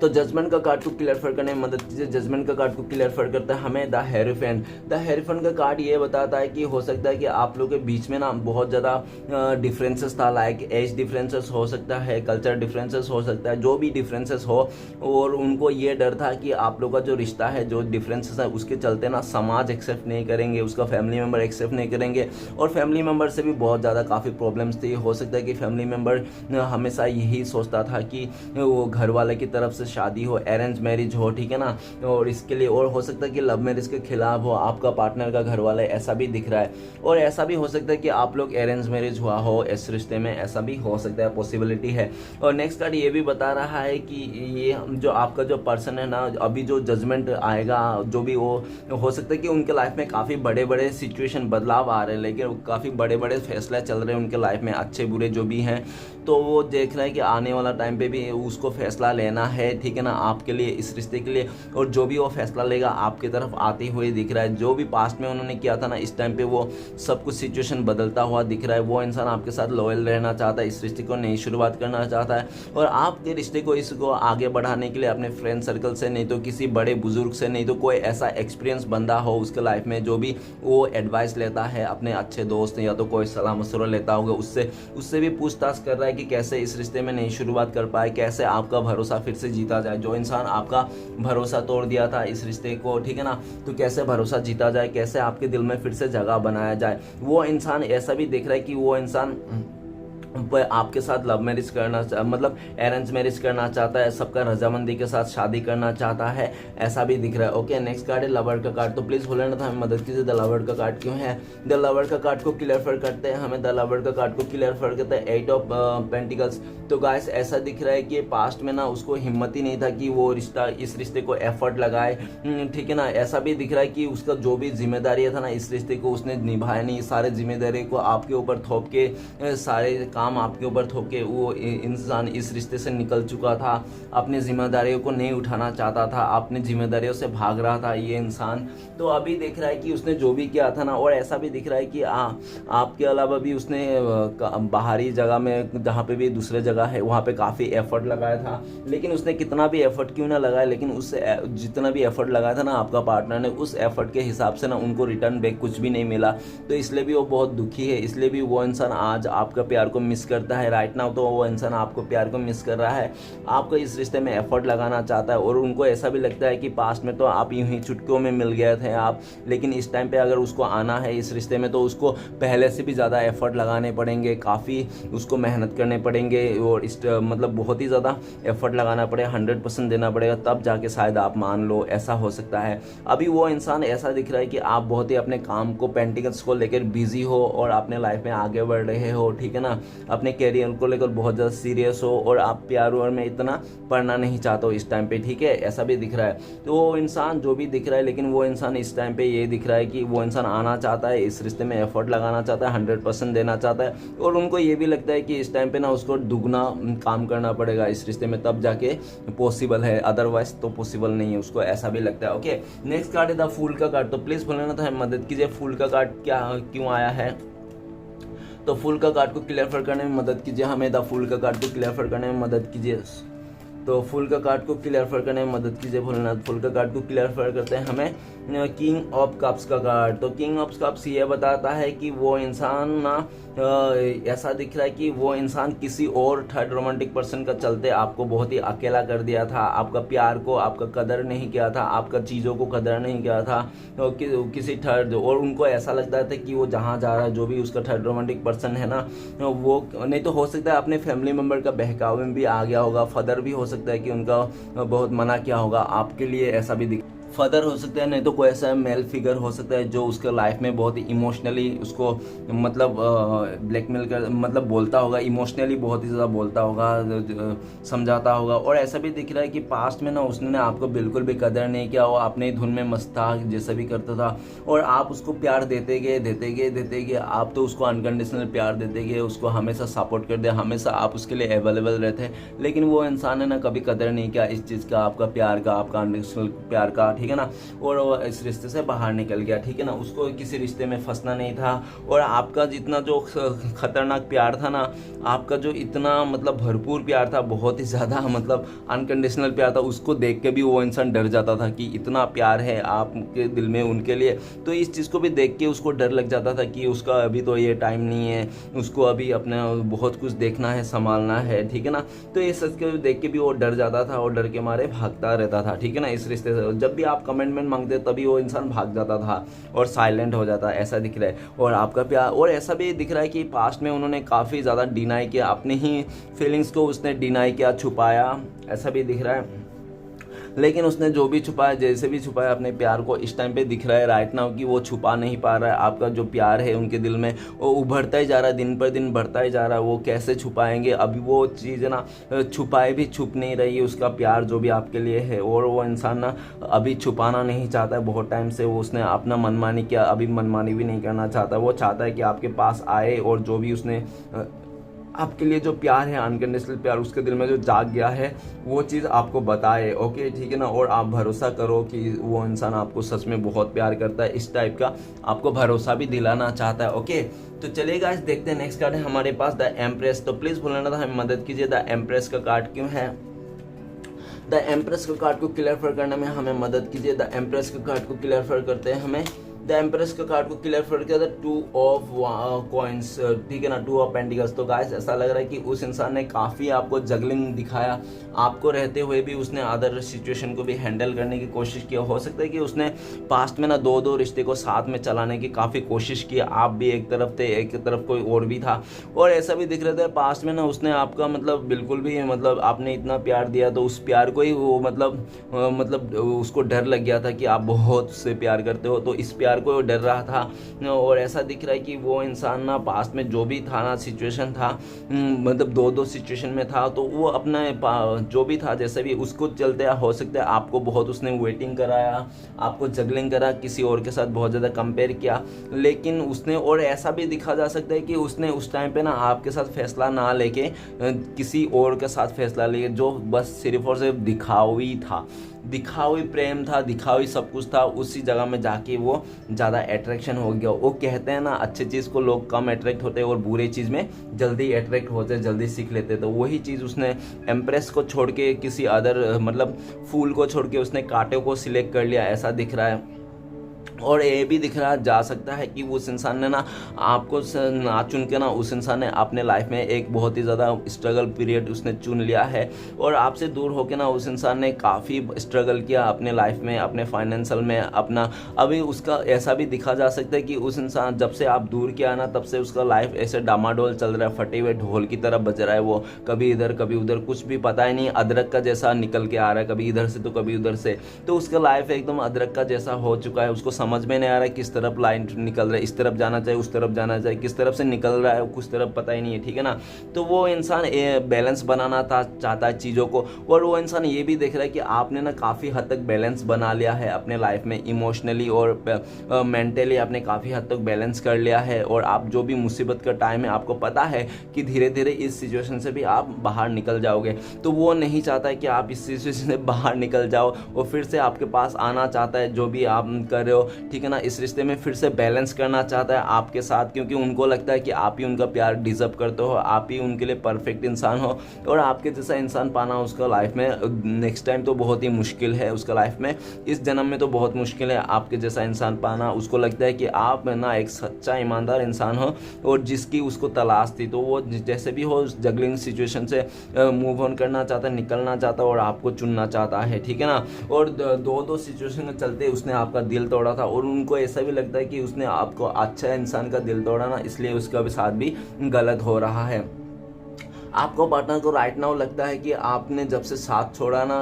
तो जजमेंट का कार्ड को क्लियर करने में मदद कीजिए। जजमेंट का कार्ड को क्लियर करता है हमें द हेरोफेंट। द हेरोफेंट का कार्ड ये बताता है कि हो सकता है कि आप लोगों के बीच में ना बहुत ज़्यादा डिफरेंसेस था, लाइक एज डिफरेंसेस हो सकता है, कल्चर डिफरेंसेस हो सकता है, जो भी डिफरेंसेस हो। और उनको ये डर था कि आप लोग का जो रिश्ता है, जो डिफरेंसेस है, उसके चलते ना समाज एक्सेप्ट नहीं करेंगे, उसका फैमिली मेम्बर एक्सेप्ट नहीं करेंगे और फैमिली मेम्बर से भी बहुत ज़्यादा काफ़ी प्रॉब्लम्स थी। हो सकता है कि फैमिली मेम्बर हमेशा यही सोचता था कि वो घर वाले की तरफ से शादी हो, अरेंज मैरिज हो, ठीक है ना, और इसके लिए और हो सकता है कि लव मैरिज के खिलाफ हो आपका पार्टनर का घर वाला, ऐसा भी दिख रहा है। और ऐसा भी हो सकता है कि आप लोग अरेंज मैरिज हुआ हो इस रिश्ते में, ऐसा भी हो सकता है, पॉसिबिलिटी है। और नेक्स्ट कार्ड ये भी बता रहा है कि ये जो आपका जो पर्सन है ना, अभी जो जजमेंट आएगा, जो भी वो हो सकता है कि उनके लाइफ में काफ़ी बड़े बड़े सिचुएशन बदलाव आ रहे हैं, लेकिन काफ़ी बड़े बड़े फैसले चल रहे हैं उनके लाइफ में, अच्छे बुरे जो भी हैं। तो वो देख रहा है कि आने वाला टाइम पे भी उसको फैसला लेना है, ठीक है ना, आपके लिए, इस रिश्ते के लिए। और जो भी वो फैसला लेगा आपकी तरफ आते हुए दिख रहा है। जो भी पास्ट में उन्होंने किया था ना, इस टाइम पे वो सब कुछ सिचुएशन बदलता हुआ दिख रहा है। वो इंसान आपके साथ लॉयल रहना चाहता है, इस रिश्ते को नई शुरुआत करना चाहता है और आपके रिश्ते को, इसको आगे बढ़ाने के लिए अपने फ्रेंड सर्कल से, नहीं तो किसी बड़े बुजुर्ग से, नहीं तो कोई ऐसा एक्सपीरियंस बंदा हो उसके लाइफ में जो भी वो एडवाइस लेता है, अपने अच्छे दोस्त या तो कोई सलाह मशवरा लेता होगा, उससे भी पूछताछ कर रहा है कि कैसे इस रिश्ते में नई शुरुआत कर पाए, कैसे आपका भरोसा फिर से जीता जाए। जो इंसान आपका भरोसा तोड़ दिया था इस रिश्ते को, ठीक है ना, तो कैसे भरोसा जीता जाए, कैसे आपके दिल में फिर से जगह बनाया जाए। वो इंसान ऐसा भी देख रहा है कि वो इंसान आपके साथ लव मैरिज करना, मतलब अरेंज मैरिज करना चाहता है, सबका रजामंदी के साथ शादी करना चाहता है, ऐसा भी दिख रहा है। ओके, नेक्स्ट कार्ड है लवर का कार्ड। तो प्लीज बोलना था हमें मदद कीजिए, द लवर का कार्ड क्यों है। द लवर का कार्ड को क्लियर करते हैं हमें, द लवर का कार्ड को क्लियर करते हैं 8 ऑफ पेंटिकल्स। तो गाइस ऐसा दिख रहा है कि पास्ट में ना उसको हिम्मत ही नहीं था कि वो रिश्ता, इस रिश्ते को एफर्ट लगाए, ठीक है ना। ऐसा भी दिख रहा है कि उसका जो भी जिम्मेदारी था ना इस रिश्ते को, उसने निभाया नहीं। सारे जिम्मेदारी को आपके ऊपर थोप के, सारे काम आपके ऊपर थोप के वो इंसान इस रिश्ते से निकल चुका था, अपनी जिम्मेदारियों को नहीं उठाना चाहता था, अपनी जिम्मेदारियों से भाग रहा था ये इंसान। तो अभी देख रहा है कि उसने जो भी किया था ना, और ऐसा भी दिख रहा है कि आपके अलावा भी उसने बाहरी जगह में, जहाँ पे भी दूसरे जगह है, वहाँ पे काफ़ी एफर्ट लगाया था। लेकिन उसने कितना भी एफर्ट क्यों ना लगाया, लेकिन उससे जितना भी एफर्ट लगाया था ना आपका पार्टनर ने, उस एफर्ट के हिसाब से ना उनको रिटर्न बैक कुछ भी नहीं मिला। तो इसलिए भी वो बहुत दुखी है, इसलिए भी वो इंसान आज आपका प्यार को मिस करता है राइट नाउ, तो वो इंसान आपको प्यार को मिस कर रहा है, आपको इस रिश्ते में एफर्ट लगाना चाहता है। और उनको ऐसा भी लगता है कि पास्ट में तो आप यूं ही चुटकियों में मिल गए थे आप, लेकिन इस टाइम पे अगर उसको आना है इस रिश्ते में तो उसको पहले से भी ज़्यादा एफर्ट लगाने पड़ेंगे, काफ़ी उसको मेहनत करने पड़ेंगे और इस मतलब बहुत ही ज़्यादा एफर्ट लगाना पड़ेगा, 100% देना पड़ेगा, तब जाके शायद आप मान लो, ऐसा हो सकता है। अभी वो इंसान ऐसा दिख रहा है कि आप बहुत ही अपने काम को, पेंटिंग्स को लेकर बिजी हो और अपने लाइफ में आगे बढ़ रहे हो, ठीक है ना, अपने कैरियर को लेकर बहुत ज़्यादा सीरियस हो और आप प्यार व्यार में इतना पढ़ना नहीं चाहते हो इस टाइम पे, ठीक है, ऐसा भी दिख रहा है। तो वो इंसान जो भी दिख रहा है, लेकिन वो इंसान इस टाइम पे ये दिख रहा है कि वो इंसान आना चाहता है, इस रिश्ते में एफर्ट लगाना चाहता है, 100% देना चाहता है। और उनको ये भी लगता है कि इस टाइम पे ना उसको दुगना काम करना पड़ेगा इस रिश्ते में, तब जाके पॉसिबल है, अदरवाइज तो पॉसिबल नहीं है, उसको ऐसा भी लगता है। ओके, नेक्स्ट कार्ड है द फूल का कार्ड। तो प्लीज भूलना था मदद कीजिए, फूल का कार्ड क्या क्यों आया है। तो फूल का कार्ड को क्लियर करने में मदद कीजिए, हमें द फूल का कार्ड को क्लियर करने में मदद कीजिए। तो फुल का कार्ड को क्लियर करने में मदद कीजिए भोलेनाथ। फुल का कार्ड को क्लियर करते हैं हमें किंग ऑफ कप्स का कार्ड। तो किंग ऑफ कप्स ये बताता है कि वो इंसान ना ऐसा दिख रहा है कि वो इंसान किसी और थर्ड रोमांटिक पर्सन का चलते आपको बहुत ही अकेला कर दिया था, आपका प्यार को, आपका कदर नहीं किया था, आपका चीज़ों को कदर नहीं किया था तो किसी थर्ड। और उनको ऐसा लगता था कि वो जहाँ जा रहा है, जो भी उसका थर्ड रोमांटिक पर्सन है ना, वो नहीं तो हो सकता है अपने फैमिली मेम्बर का बहकावे में भी आ गया होगा, फदर भी हो सकता है कि उनका बहुत मना किया होगा आपके लिए, ऐसा भी दिख फदर हो सकता है, नहीं तो कोई ऐसा मेल फिगर हो सकता है जो उसके लाइफ में बहुत ही इमोशनली उसको मतलब ब्लैकमेल कर मतलब बोलता होगा, इमोशनली बहुत ही ज़्यादा बोलता होगा, समझाता होगा। और ऐसा भी दिख रहा है कि पास्ट में ना उसने आपको बिल्कुल भी कदर नहीं किया, वो अपने धुन में मस्त था, जैसा भी करता था, और आप उसको प्यार देते गए, आप तो उसको अनकंडीशनल प्यार देते गए, उसको हमेशा सपोर्ट कर दिया, हमेशा आप उसके लिए अवेलेबल रहते, लेकिन वो इंसान है ना कभी कदर नहीं किया इस चीज़ का, आपका प्यार का, आपका अनकंडीशनल प्यार का, ठीक है ना। और वो इस रिश्ते से बाहर निकल गया, ठीक है ना, उसको किसी रिश्ते में फंसना नहीं था। और आपका जितना जो खतरनाक प्यार था ना, आपका जो इतना मतलब भरपूर प्यार था, बहुत ही ज़्यादा मतलब अनकंडीशनल प्यार था, उसको देख के भी वो इंसान डर जाता था कि इतना प्यार है आपके दिल में उनके लिए। तो इस चीज़ को भी देख के उसको डर लग जाता था कि उसका अभी तो ये टाइम नहीं है, उसको अभी अपने बहुत कुछ देखना है, संभालना है, ठीक है ना। तो ये सच को देख के भी वो डर जाता था और डर के मारे भागता रहता था, ठीक है ना, इस रिश्ते से। जब भी आप कमेंटमेंट मांगते तभी वो इंसान भाग जाता था और साइलेंट हो जाता, ऐसा दिख रहा है। और आपका प्यार, और ऐसा भी दिख रहा है कि पास्ट में उन्होंने काफ़ी ज़्यादा डिनाई किया, अपने ही फीलिंग्स को उसने डिनाई किया, छुपाया, ऐसा भी दिख रहा है। लेकिन उसने जो भी छुपाया, जैसे भी छुपाया अपने प्यार को, इस टाइम पे दिख रहा है राइट नाउ कि वो छुपा नहीं पा रहा है। आपका जो प्यार है उनके दिल में वो उभरता ही जा रहा है, दिन पर दिन बढ़ता ही जा रहा है। वो कैसे छुपाएंगे, अभी वो चीज़ ना छुपाए भी छुप नहीं रही है, उसका प्यार जो भी आपके लिए है। और वो इंसान ना अभी छुपाना नहीं चाहता है, बहुत टाइम से वो उसने अपना मनमानी किया, अभी मनमानी भी नहीं करना चाहता। वो चाहता है कि आपके पास आए और जो भी उसने आपके लिए जो प्यार है, अनकंडीशनल प्यार उसके दिल में जो जाग गया है, वो चीज़ आपको बताए, ओके, ठीक है ना। और आप भरोसा करो कि वो इंसान आपको सच में बहुत प्यार करता है, इस टाइप का आपको भरोसा भी दिलाना चाहता है, ओके। तो चलिए गाइस, देखते हैं नेक्स्ट कार्ड है हमारे पास द एम्प्रेस। तो प्लीज़ भूलना था, हमें मदद कीजिए, द एम्प्रेस का कार्ड क्यों है। द एम्प्रेस का कार्ड को क्लियर करने में हमें मदद कीजिए। द एम्प्रेस का कार्ड को क्लियर करते हैं हमें द एम्प्रेस का कार्ड को क्लियर करके द 2 ऑफ कॉइंस, ठीक है ना, 2 ऑफ पेंटिकल्स। तो गाइस ऐसा लग रहा है कि उस इंसान ने काफ़ी आपको जगलिंग दिखाया, आपको रहते हुए भी उसने अदर सिचुएशन को भी हैंडल करने की कोशिश की। हो सकता है कि उसने पास्ट में ना 2-2 रिश्ते को साथ में चलाने की काफ़ी कोशिश की, आप भी एक तरफ थे, एक तरफ कोई और भी था। और ऐसा भी दिख रहा था पास्ट में ना उसने आपका मतलब बिल्कुल भी मतलब आपने इतना प्यार दिया तो उस प्यार को ही वो मतलब उसको डर लग गया था कि आप बहुत उससे प्यार करते हो, तो इस प्यार को डर रहा था। और ऐसा दिख रहा है कि वो इंसान ना पास्ट में जो भी था ना सिचुएशन था, मतलब 2-2 सिचुएशन में था, तो वो अपना जो भी था जैसे भी उसको चलते हो सकता है आपको बहुत उसने वेटिंग कराया, आपको जगलिंग करा, किसी और के साथ बहुत ज़्यादा कंपेयर किया। लेकिन उसने, और ऐसा भी दिखा जा सकता है कि उसने उस टाइम पे ना आपके साथ फैसला ना लेके किसी और के साथ फैसला लिए, जो बस सिर्फ और सिर्फ दिखावी था, दिखावी प्रेम था, दिखावी सब कुछ था। उसी जगह में जाके वो ज़्यादा अट्रैक्शन हो गया। वो कहते हैं ना अच्छी चीज़ को लोग कम अट्रैक्ट होते हैं और बुरे चीज़ में जल्दी अट्रैक्ट होते, जल्दी सीख लेते। तो वही चीज़ उसने एम्प्रेस को छोड़ के किसी अदर मतलब फूल को छोड़ के उसने कांटे को सिलेक्ट कर लिया, ऐसा दिख रहा है। और ये भी दिख रहा जा सकता है कि उस इंसान ने ना आपको ना चुन के ना उस इंसान ने अपने लाइफ में एक बहुत ही ज़्यादा स्ट्रगल पीरियड उसने चुन लिया है, और आपसे दूर होकर ना उस इंसान ने काफ़ी स्ट्रगल किया अपने लाइफ में, अपने फाइनेंशियल में अपना। अभी उसका ऐसा भी दिखा जा सकता है कि उस इंसान जब से आप दूर किया ना तब से उसका लाइफ ऐसे डामाडोल चल रहा है, फटे हुए ढोल की तरह बज रहा है, वो कभी इधर कभी उधर, कुछ भी पता ही नहीं, अदरक का जैसा निकल के आ रहा है, कभी इधर से तो कभी उधर से। तो उसका लाइफ एकदम अदरक का जैसा हो चुका है, उसको समझ में नहीं आ रहा है किस तरफ लाइन निकल रहा है, इस तरफ जाना चाहिए उस तरफ जाना चाहिए, किस तरफ से निकल रहा है कुछ तरफ पता ही नहीं है, ठीक है ना। तो वो इंसान बैलेंस बनाना चाहता है चीज़ों को, और वो इंसान ये भी देख रहा है कि आपने ना काफ़ी हद तक बैलेंस बना लिया है अपने लाइफ में, इमोशनली और मेंटली आपने काफ़ी हद तक बैलेंस कर लिया है, और आप जो भी मुसीबत का टाइम है आपको पता है कि धीरे धीरे इस सिचुएशन से भी आप बाहर निकल जाओगे। तो वो नहीं चाहता है कि आप इस सिचुएशन से बाहर निकल जाओ, और फिर से आपके पास आना चाहता है जो भी आप कर रहे हो, ठीक है ना, इस रिश्ते में फिर से बैलेंस करना चाहता है आपके साथ, क्योंकि उनको लगता है कि आप ही उनका प्यार डिजर्व करते हो, आप ही उनके लिए परफेक्ट इंसान हो, और आपके जैसा इंसान पाना उसका लाइफ में नेक्स्ट टाइम तो बहुत ही मुश्किल है, उसका लाइफ में इस जन्म में तो बहुत मुश्किल है आपके जैसा इंसान पाना। उसको लगता है कि आप ना एक सच्चा ईमानदार इंसान हो और जिसकी उसको तलाश थी, तो वो जैसे भी हो उस जगलिंग सिचुएशन से मूव ऑन करना चाहता है, निकलना चाहता है और आपको चुनना चाहता है, ठीक है ना। और दो सिचुएशन के चलते उसने आपका दिल तोड़ा था, और उनको ऐसा भी लगता है कि उसने आपको अच्छा इंसान का दिल तोड़ा ना, इसलिए उसका भी साथ भी गलत हो रहा है। आपको पार्टनर को राइट नाउ लगता है कि आपने जब से साथ छोड़ा ना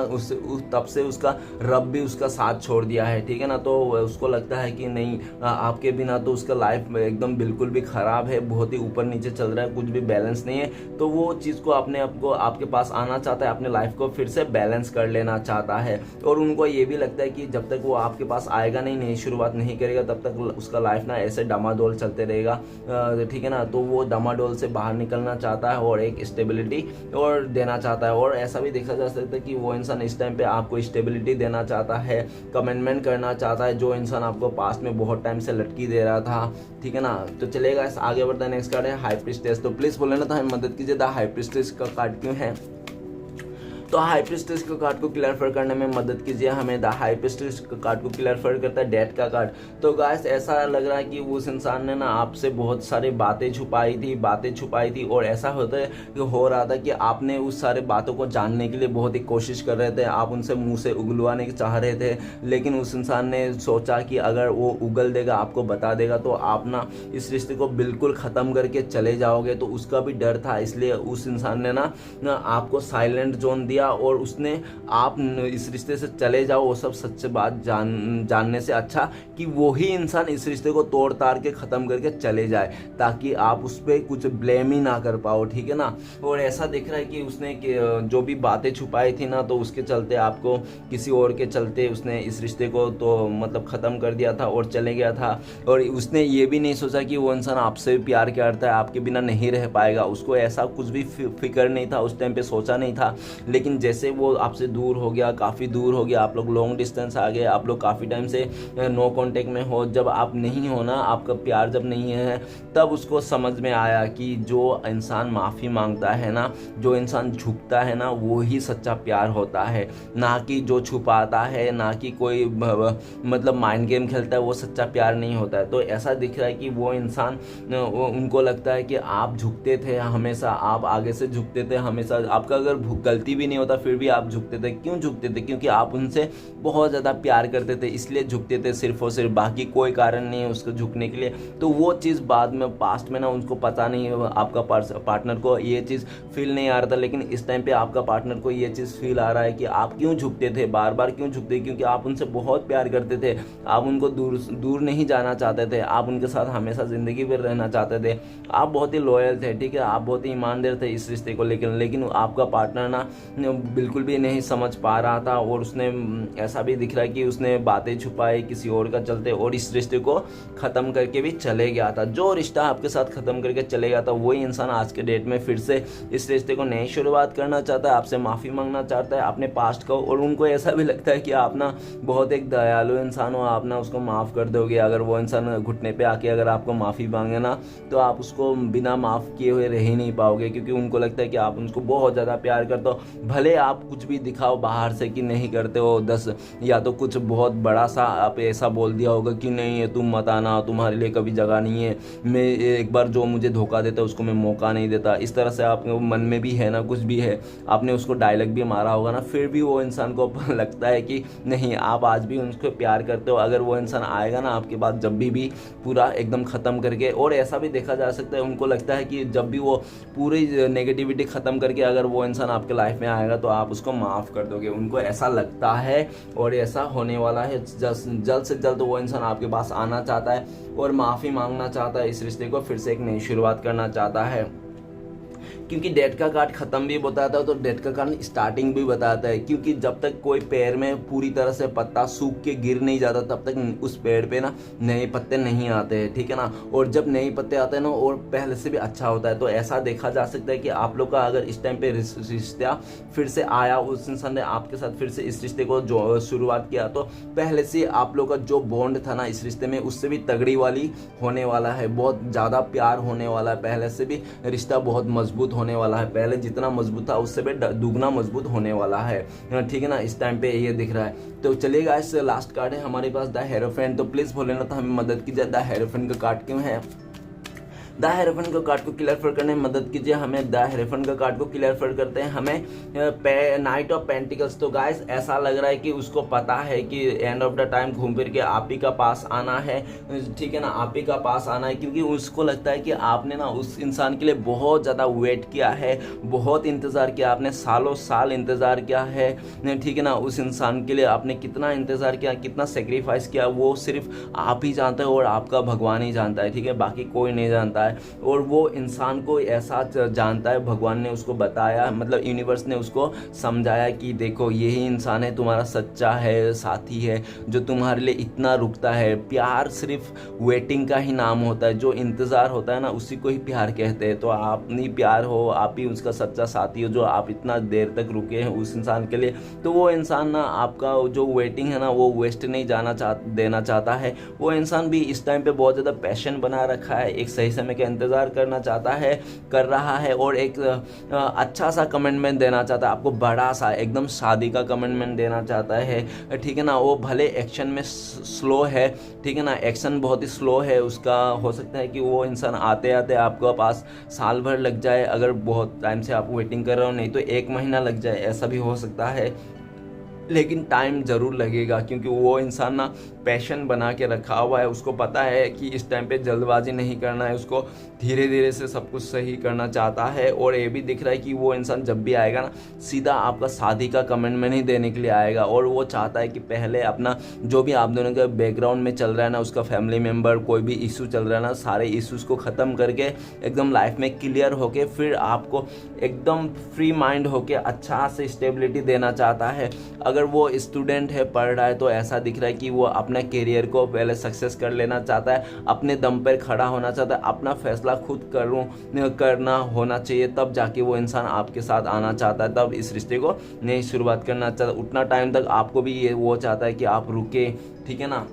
तब से उसका रब भी उसका साथ छोड़ दिया है, ठीक है ना। तो उसको लगता है कि नहीं, आपके बिना तो उसका लाइफ एकदम बिल्कुल भी ख़राब है, बहुत ही ऊपर नीचे चल रहा है, कुछ भी बैलेंस नहीं है। तो वो चीज़ को अपने आप को आपके पास आना चाहता है, अपने लाइफ को फिर से बैलेंस कर लेना चाहता है। और उनको ये भी लगता है कि जब तक वो आपके पास आएगा नहीं, नई शुरुआत नहीं करेगा, तब तक उसका लाइफ ना ऐसे डामाडोल चलते रहेगा, ठीक है ना। तो वो डामाडोल से बाहर निकलना चाहता है और एक स्टेबिलिटी और देना चाहता है। और ऐसा भी देखा जा सकता है कि वो इंसान इस टाइम पे आपको स्टेबिलिटी देना चाहता है, कमिटमेंट करना चाहता है, जो इंसान आपको पास्ट में बहुत टाइम से लटकी दे रहा था, ठीक है ना। तो चलेगा, आगे बढ़ता है। नेक्स्ट कार्ड है हाई प्रीस्टेस। तो प्लीज बोले ना तो हमें मदद कीजिए, द हाई प्रीस्टेस का कार्ड क्यों है। तो हाई प्रीस्टेस के कार्ड को क्लैरिफाई करने में मदद कीजिए हमें। द हाई प्रीस्टेस के कार्ड को क्लैरिफाई करता है डेथ का कार्ड। तो गाइस ऐसा लग रहा है कि उस इंसान ने ना आपसे बहुत सारी बातें छुपाई थी और ऐसा हो रहा था कि आपने उस सारे बातों को जानने के लिए बहुत ही कोशिश कर रहे थे, आप उनसे मुंह से उगलवाने की चाह रहे थे, लेकिन उस इंसान ने सोचा कि अगर वो उगल देगा, आपको बता देगा, तो आप ना इस रिश्ते को बिल्कुल ख़त्म करके चले जाओगे। तो उसका भी डर था, इसलिए उस इंसान ने ना आपको साइलेंट जोन दिया, और उसने आप इस रिश्ते से चले जाओ, वो सब सच्च बात जानने से अच्छा कि वो ही इंसान इस रिश्ते को तोड़ ताड़ के ख़त्म करके चले जाए, ताकि आप उस पर कुछ ब्लेम ही ना कर पाओ, ठीक है ना। और ऐसा दिख रहा है कि उसने जो भी बातें छुपाई थी ना, तो उसके चलते आपको किसी और के चलते उसने इस रिश्ते को तो मतलब ख़त्म कर दिया था और चले गया था। और उसने ये भी नहीं सोचा कि वो इंसान आपसे प्यार करता है, आपके बिना नहीं रह पाएगा, उसको ऐसा कुछ भी फिक्र नहीं था, उस टाइम पे सोचा नहीं था। लेकिन जैसे वो आपसे दूर हो गया, काफ़ी दूर हो गया, आप लोग लॉन्ग डिस्टेंस आ गए, आप लोग काफ़ी टाइम से नो कांटेक्ट में हो, जब आप नहीं हो ना, आपका प्यार जब नहीं है, तब उसको समझ में आया कि जो इंसान माफ़ी मांगता है ना, जो इंसान झुकता है ना, वो ही सच्चा प्यार होता है, ना कि जो छुपाता है, ना कि कोई मतलब माइंड गेम खेलता है, वो सच्चा प्यार नहीं होता है। तो ऐसा दिख रहा है कि वो इंसान उनको लगता है कि आप झुकते थे हमेशा, आप आगे से झुकते थे हमेशा, आपका अगर गलती भी नहीं होता फिर भी आप झुकते थे। क्यों झुकते थे? क्योंकि आप उनसे बहुत ज़्यादा प्यार करते थे, इसलिए झुकते थे, सिर्फ और सिर्फ, बाकी कोई कारण नहीं है उसको झुकने के लिए। तो वो चीज़ बाद में पास्ट में ना उनको पता नहीं है, आपका पार्टनर को ये चीज़ फील नहीं आ रहा था, लेकिन इस टाइम पे आपका पार्टनर को ये चीज़ फील आ रहा है कि आप क्यों झुकते थे, बार बार क्यों झुकते, क्योंकि आप उनसे बहुत प्यार करते थे, आप उनको दूर नहीं जाना चाहते थे, आप उनके साथ हमेशा ज़िंदगी भर रहना चाहते थे, आप बहुत ही लॉयल थे, ठीक है, आप बहुत ही ईमानदार थे इस रिश्ते को, लेकिन आपका पार्टनर ना बिल्कुल भी नहीं समझ पा रहा था। और उसने ऐसा भी दिख रहा है कि उसने बातें छुपाई किसी और का चलते, और इस रिश्ते को ख़त्म करके भी चले गया था। जो रिश्ता आपके साथ ख़त्म करके चले गया था, वही इंसान आज के डेट में फिर से इस रिश्ते को नई शुरुआत करना चाहता है, आपसे माफ़ी मांगना चाहता है अपने पास्ट को। और उनको ऐसा भी लगता है कि आप ना बहुत एक दयालु इंसान हो, आप ना उसको माफ़ कर दोगे। अगर वो इंसान घुटने पे आके अगर आपको माफ़ी मांगे ना, तो आप उसको बिना माफ़ किए हुए रह ही नहीं पाओगे, क्योंकि उनको लगता है कि आप उनको बहुत ज़्यादा प्यार करते हो। भले आप कुछ भी दिखाओ बाहर से कि नहीं करते हो 10, या तो कुछ बहुत बड़ा सा आप ऐसा बोल दिया होगा कि नहीं है तुम मत आना, तुम्हारे लिए कभी जगह नहीं है, मैं एक बार जो मुझे धोखा देता है उसको मैं मौका नहीं देता, इस तरह से आपके मन में भी है ना कुछ भी है, आपने उसको डायलॉग भी मारा होगा ना, फिर भी वो इंसान को लगता है कि नहीं आप आज भी उसको प्यार करते हो। अगर वो इंसान आएगा ना आपके बाद जब भी पूरा एकदम ख़त्म करके, और ऐसा भी देखा जा सकता है उनको लगता है कि जब भी वो पूरी नेगेटिविटी ख़त्म करके अगर वो इंसान आपके लाइफ में आएगा तो आप उसको माफ़ कर दोगे, उनको ऐसा लगता है और ऐसा होने वाला है। जल्द से जल्द वो इंसान आपके पास आना चाहता है और माफ़ी मांगना चाहता है, इस रिश्ते को फिर से एक नई शुरुआत करना चाहता है। क्योंकि डेथ का कार्ड ख़त्म भी बताता है तो डेथ का कार्ड स्टार्टिंग भी बताता है, क्योंकि जब तक कोई पेड़ में पूरी तरह से पत्ता सूख के गिर नहीं जाता तब तक उस पेड़ पे ना नए पत्ते नहीं आते हैं, ठीक है ना। और जब नए पत्ते आते हैं ना और पहले से भी अच्छा होता है। तो ऐसा देखा जा सकता है कि आप लोग का अगर इस टाइम पे रिश्ता फिर से आया, उस इंसान ने आपके साथ फिर से इस रिश्ते को जो शुरुआत किया, तो पहले से आप लोग का जो बॉन्ड था ना इस रिश्ते में उससे भी तगड़ी वाली होने वाला है, बहुत ज़्यादा प्यार होने वाला है, पहले से भी रिश्ता बहुत मजबूत होने वाला है, पहले जितना मजबूत था उससे भी दुगना मजबूत होने वाला है, ठीक है ना। इस टाइम पे ये दिख रहा है। तो चलिएगा, इस लास्ट कार्ड है हमारे पास द हेरोफेंट। तो प्लीज भोलेनाथ हमें मदद कीजिए, द हेरोफेंट का कार्ड क्यों है। द हेरोफेंट का कार्ड को क्लियर करने में मदद कीजिए हमें। द हेरोफेंट का कार्ड को क्लियर करते हैं हमें नाइट ऑफ पेंटिकल्स। तो गाइस ऐसा लग रहा है कि उसको पता है कि एंड ऑफ द टाइम घूम फिर के आप ही का पास आना है, ठीक है ना, आप ही का पास आना है, क्योंकि उसको लगता है कि आपने ना उस इंसान के लिए बहुत ज़्यादा वेट किया है, बहुत इंतज़ार किया, आपने सालों साल इंतज़ार किया है, ठीक है ना। उस इंसान के लिए आपने कितना इंतज़ार किया, कितना सेक्रीफाइस किया, वो सिर्फ आप ही जानता है और आपका भगवान ही जानता है, ठीक है, बाकी कोई नहीं जानता है। और वो इंसान को ऐसा जानता है, भगवान ने उसको बताया, मतलब यूनिवर्स ने उसको समझाया कि देखो यही इंसान है, तुम्हारा सच्चा है, साथी है, जो तुम्हारे लिए इतना रुकता है। प्यार सिर्फ वेटिंग का ही नाम होता है, जो इंतज़ार होता है ना उसी को ही प्यार कहते हैं। तो आप नहीं प्यार हो, आप ही उसका सच्चा साथी हो, जो आप इतना देर तक रुके हैं उस इंसान के लिए। तो वो इंसान ना आपका जो वेटिंग है ना वो वेस्ट नहीं देना चाहता है। वो इंसान भी इस टाइम पे बहुत ज़्यादा पैशन बना रखा है, एक सही समय का इंतज़ार करना चाहता है, कर रहा है, और एक अच्छा सा कमिटमेंट देना चाहता है आपको, बड़ा सा एकदम शादी का कमिटमेंट देना चाहता है, ठीक है ना। वो भले एक्शन में स्लो है, ठीक है ना, एक्शन बहुत ही स्लो है उसका, हो सकता है कि वो इंसान आते आते आपको पास साल भर लग जाए, अगर बहुत टाइम से आप वेटिंग कर रहे हो, नहीं तो 1 महीना लग जाए, ऐसा भी हो सकता है, लेकिन टाइम ज़रूर लगेगा, क्योंकि वो इंसान ना पैशन बना के रखा हुआ है, उसको पता है कि इस टाइम पे जल्दबाजी नहीं करना है, उसको धीरे धीरे से सब कुछ सही करना चाहता है। और ये भी दिख रहा है कि वो इंसान जब भी आएगा ना सीधा आपका शादी का कमिटमेंट नहीं देने के लिए आएगा, और वो चाहता है कि पहले अपना जो भी आप दोनों के बैकग्राउंड में चल रहा है ना, उसका फैमिली मेम्बर कोई भी इशू चल रहा है ना, सारे इशूज़ को ख़त्म करके एकदम लाइफ में क्लियर होके फिर आपको एकदम फ्री माइंड होके अच्छा से स्टेबिलिटी देना चाहता है। अगर वो स्टूडेंट है, पढ़ रहा है, तो ऐसा दिख रहा है कि वो अपने करियर को पहले सक्सेस कर लेना चाहता है, अपने दम पर खड़ा होना चाहता है, अपना फैसला खुद करना होना चाहिए, तब जाके वो इंसान आपके साथ आना चाहता है, तब इस रिश्ते को नई शुरुआत करना चाहता है। उतना टाइम तक आपको भी ये वो चाहता है कि आप रुके, ठीक है ना।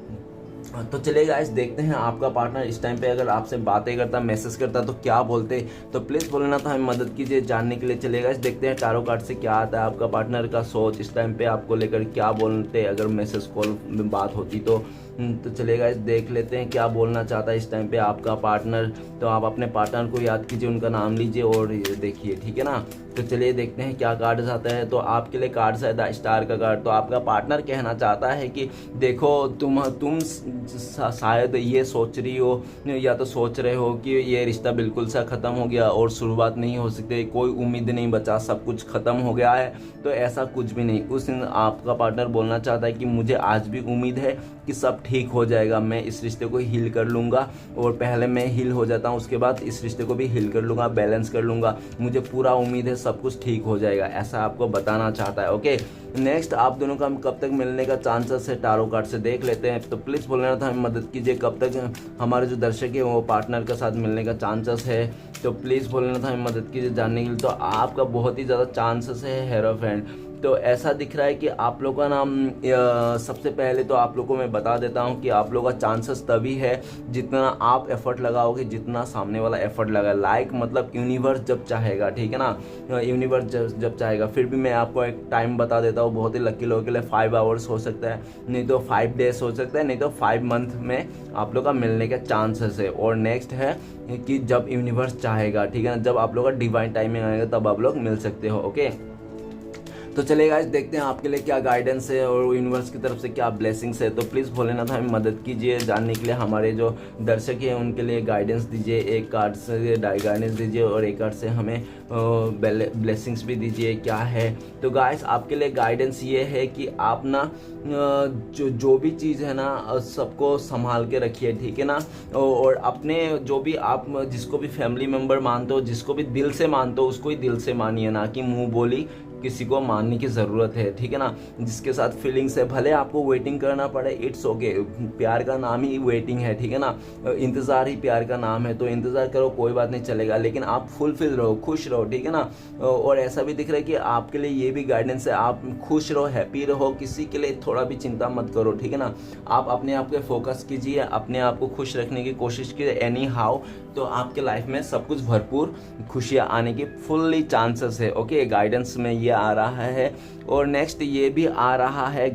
तो चलिए गाइस, देखते हैं आपका पार्टनर इस टाइम पे अगर आपसे बातें करता, मैसेज करता तो क्या बोलते। तो प्लीज़ बोलना था, हमें मदद कीजिए जानने के लिए। चलिए गाइस, देखते हैं टारो कार्ड से क्या आता है, आपका पार्टनर का सोच इस टाइम पे आपको लेकर क्या बोलते अगर मैसेज कॉल में बात होती तो। चलिए गाइस, देख लेते हैं क्या बोलना चाहता है इस टाइम पे आपका पार्टनर। तो आप अपने पार्टनर को याद कीजिए, उनका नाम लीजिए और देखिए, ठीक है ना। तो चलिए देखते हैं क्या कार्ड आता है। तो आपके लिए कार्ड है द स्टार का कार्ड। तो आपका पार्टनर कहना चाहता है कि देखो तुम शायद ये सोच रही हो या तो सोच रहे हो कि ये रिश्ता बिल्कुल सा ख़त्म हो गया और शुरुआत नहीं हो सकती, कोई उम्मीद नहीं बचा, सब कुछ ख़त्म हो गया है। तो ऐसा कुछ भी नहीं। उस दिन आपका पार्टनर बोलना चाहता है कि मुझे आज भी उम्मीद है कि सब ठीक हो जाएगा, मैं इस रिश्ते को हील कर लूँगा, और पहले मैं हील हो जाता हूँ उसके बाद इस रिश्ते को भी हील कर लूँगा, बैलेंस कर लूँगा, मुझे पूरा उम्मीद है सब कुछ ठीक हो जाएगा, ऐसा आपको बताना चाहता है। ओके, नेक्स्ट आप दोनों का कब तक मिलने का चांसेस है टारो कार्ड से देख लेते हैं। तो प्लीज़ बोलना था, हमें मदद कीजिए, कब तक हमारे जो दर्शक है वो पार्टनर के साथ मिलने का चांसेस है। तो प्लीज़ बोलना था, हमें मदद कीजिए जानने के लिए। तो आपका बहुत ही ज़्यादा चांसेस है हेरोफेंट। तो ऐसा दिख रहा है कि आप लोग का नाम सबसे पहले तो आप लोग को मैं बता देता हूँ कि आप लोग का चांसेस तभी है जितना आप एफर्ट लगाओगे, जितना सामने वाला एफर्ट लगा। लाइक मतलब यूनिवर्स जब चाहेगा, ठीक है ना, यूनिवर्स जब चाहेगा। फिर भी मैं आपको एक टाइम बता देता हूँ, बहुत ही लकी लोगों के लिए 5 आवर्स हो सकता है, नहीं तो 5 डेज हो सकता है, नहीं तो 5 मंथ में आप लोग का मिलने का चांसेस है। और नेक्स्ट है कि जब यूनिवर्स चाहेगा, ठीक है ना, जब आप लोग का डिवाइन टाइमिंग आएगा तब आप लोग मिल सकते हो। ओके, तो चलिए गाइस देखते हैं आपके लिए क्या गाइडेंस है और यूनिवर्स की तरफ से क्या ब्लेसिंग्स है। तो प्लीज़ भोलेनाथ हमें मदद कीजिए जानने के लिए, हमारे जो दर्शक हैं उनके लिए गाइडेंस दीजिए, एक कार्ड से गाइडेंस दीजिए और एक कार्ड से हमें ब्लेसिंग्स भी दीजिए क्या है। तो गाइस आपके लिए गाइडेंस ये है कि आप ना जो भी चीज़ है ना सबको संभाल के रखिए, ठीक है ना, और अपने जो भी आप जिसको भी फैमिली मेम्बर मानते हो, जिसको भी दिल से मानते हो उसको ही दिल से मानिए, ना कि मुंह बोली किसी को मानने की ज़रूरत है, ठीक है ना। जिसके साथ फीलिंग्स है भले आपको वेटिंग करना पड़े, इट्स ओके, प्यार का नाम ही वेटिंग है, ठीक है ना, इंतज़ार ही प्यार का नाम है, तो इंतज़ार करो कोई बात नहीं चलेगा, लेकिन आप फुलफिल रहो, खुश रहो, ठीक है ना। और ऐसा भी दिख रहा है कि आपके लिए ये भी गाइडेंस है, आप खुश रहो, हैप्पी रहो, किसी के लिए थोड़ा भी चिंता मत करो, ठीक है ना। आप अपने आप पे फोकस कीजिए, अपने आप को खुश रखने की कोशिश कीजिए एनी हाउ, तो आपके लाइफ में सब कुछ भरपूर खुशियाँ आने की फुल्ली चांसेस है। ओके, गाइडेंस में ये आ रहा है। और नेक्स्ट ये भी आ रहा है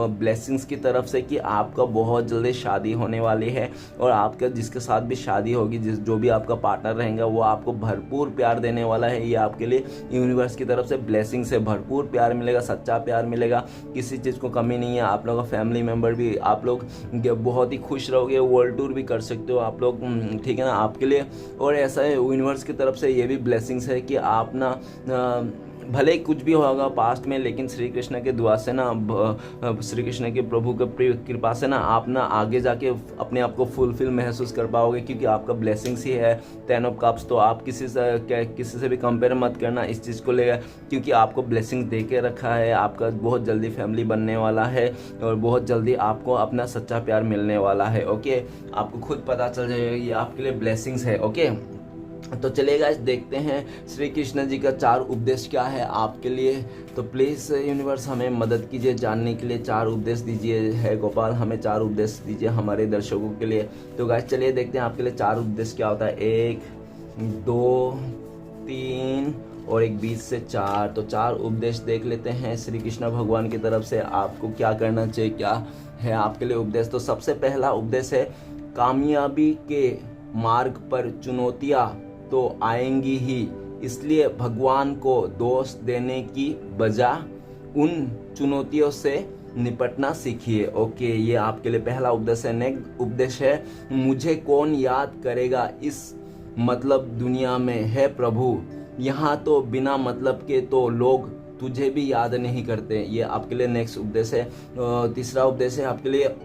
ब्लेसिंग्स की तरफ से कि आपका बहुत जल्दी शादी होने वाली है, और आपका जिसके साथ भी शादी होगी, जो भी आपका पार्टनर रहेगा वो आपको भरपूर प्यार देने वाला है। ये आपके लिए यूनिवर्स की तरफ से ब्लेसिंग से भरपूर प्यार मिलेगा, सच्चा प्यार मिलेगा, किसी चीज़ को कमी नहीं है। आप लोगों का फैमिली मेम्बर भी, आप लोग बहुत ही खुश रहोगे, वर्ल्ड टूर भी कर सकते हो आप लोग, ठीक है ना, आपके लिए। और ऐसा है यूनिवर्स की तरफ से ये भी ब्लेसिंग्स है कि आप ना भले कुछ भी होगा पास्ट में, लेकिन श्री कृष्ण के दुआ से ना, श्री कृष्ण के प्रभु के कृपा से ना आप ना आगे जाके अपने आप को फुलफिल महसूस कर पाओगे, क्योंकि आपका ब्लेसिंग्स ही है 10 ऑफ कप्स। तो आप किसी से भी कंपेयर मत करना इस चीज़ को लेकर, क्योंकि आपको ब्लेसिंग्स दे के रखा है। आपका बहुत जल्दी फैमिली बनने वाला है और बहुत जल्दी आपको अपना सच्चा प्यार मिलने वाला है। ओके, आपको खुद पता चल जाएगा ये आपके लिए ब्लेसिंग्स है। ओके, तो चलिए गाइस देखते हैं श्री कृष्ण जी का 4 उपदेश क्या है आपके लिए। तो प्लीज़ यूनिवर्स हमें मदद कीजिए जानने के लिए, 4 उपदेश दीजिए, है गोपाल हमें 4 उपदेश दीजिए हमारे दर्शकों के लिए। तो गाइस चलिए देखते हैं आपके लिए 4 उपदेश क्या होता है। 1, 2, 3 और एक 20 से 4। तो 4 उपदेश देख लेते हैं श्री कृष्ण भगवान की तरफ से आपको क्या करना चाहिए, क्या है आपके लिए उपदेश। तो सबसे पहला उपदेश है, कामयाबी के मार्ग पर चुनौतियाँ तो आएंगी ही, इसलिए भगवान को दोष देने की बजाय उन चुनौतियों से निपटना सीखिए। ओके, ये आपके लिए पहला उपदेश है। नेक्स्ट उपदेश है, मुझे कौन याद करेगा इस मतलब दुनिया में, है प्रभु यहाँ तो बिना मतलब के तो लोग तुझे भी याद नहीं करते। ये आपके लिए नेक्स्ट उपदेश है। तीसरा उपदेश है आपके लिए,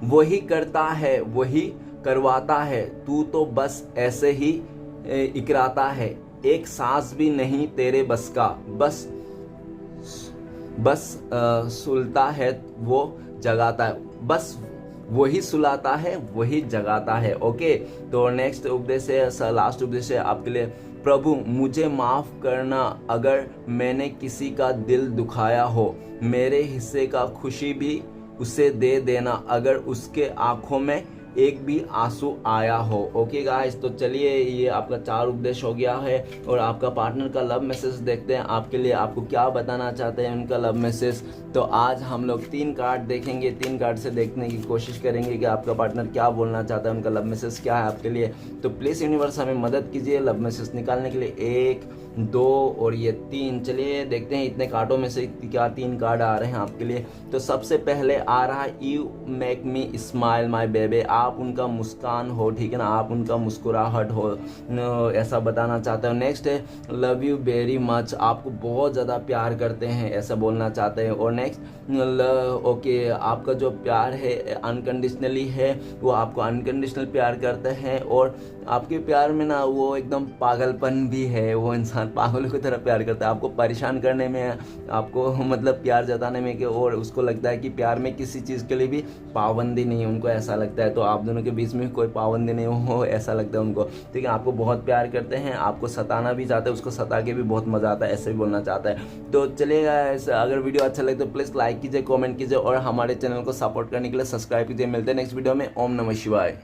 वही करता है वही करवाता है, तू तो बस ऐसे ही इकराता है, एक सांस भी नहीं तेरे बस का, बस सुलता है वो जगाता है, बस वही सुलाता है वही जगाता है। ओके, तो नेक्स्ट उपदेश है, लास्ट उपदेश है आपके लिए, प्रभु मुझे माफ़ करना अगर मैंने किसी का दिल दुखाया हो, मेरे हिस्से का खुशी भी उसे दे देना अगर उसके आंखों में एक भी आंसू आया हो। ओके गाइस, तो चलिए ये आपका 4 उपदेश हो गया है। और आपका पार्टनर का लव मैसेज देखते हैं आपके लिए, आपको क्या बताना चाहते हैं उनका लव मैसेज। तो आज हम लोग 3 कार्ड देखेंगे, 3 कार्ड से देखने की कोशिश करेंगे कि आपका पार्टनर क्या बोलना चाहता है, उनका लव मैसेज क्या है आपके लिए। तो प्लीज़ यूनिवर्स हमें मदद कीजिए लव मैसेज निकालने के लिए। 1, 2 और ये 3। चलिए देखते हैं इतने कार्डों में से क्या 3 कार्ड आ रहे हैं आपके लिए। तो सबसे पहले आ रहा है, you make me smile my baby, आप उनका मुस्कान हो, ठीक है ना, आप उनका मुस्कुराहट हो, ऐसा बताना चाहते हो। नेक्स्ट है, लव यू वेरी मच, आपको बहुत ज़्यादा प्यार करते हैं, ऐसा बोलना चाहते हैं। और नेक्स्ट ओके, आपका जो प्यार है अनकंडीशनली है, वो आपको अनकंडीशनल प्यार करते हैं, और आपके प्यार में ना वो एकदम पागलपन भी है वो इंसान, पागलों की तरह प्यार करता है, आपको परेशान करने में, आपको मतलब प्यार जताने में कि, और उसको लगता है कि प्यार में किसी चीज़ के लिए भी पाबंदी नहीं है, उनको ऐसा लगता है। तो आप दोनों के बीच में कोई पाबंदी नहीं हो ऐसा लगता है उनको, ठीक है। आपको बहुत प्यार करते हैं, आपको सताना भी चाहते हैं, उसको सता के भी बहुत मज़ा आता है, ऐसे भी बोलना चाहता है। तो चलिएगा, अगर वीडियो अच्छा लगे तो प्लीज़ लाइक कीजिए, कमेंट कीजिए और हमारे चैनल को सपोर्ट करने के लिए सब्सक्राइब कीजिए। मिलते हैं नेक्स्ट वीडियो में। ओम नमः शिवाय।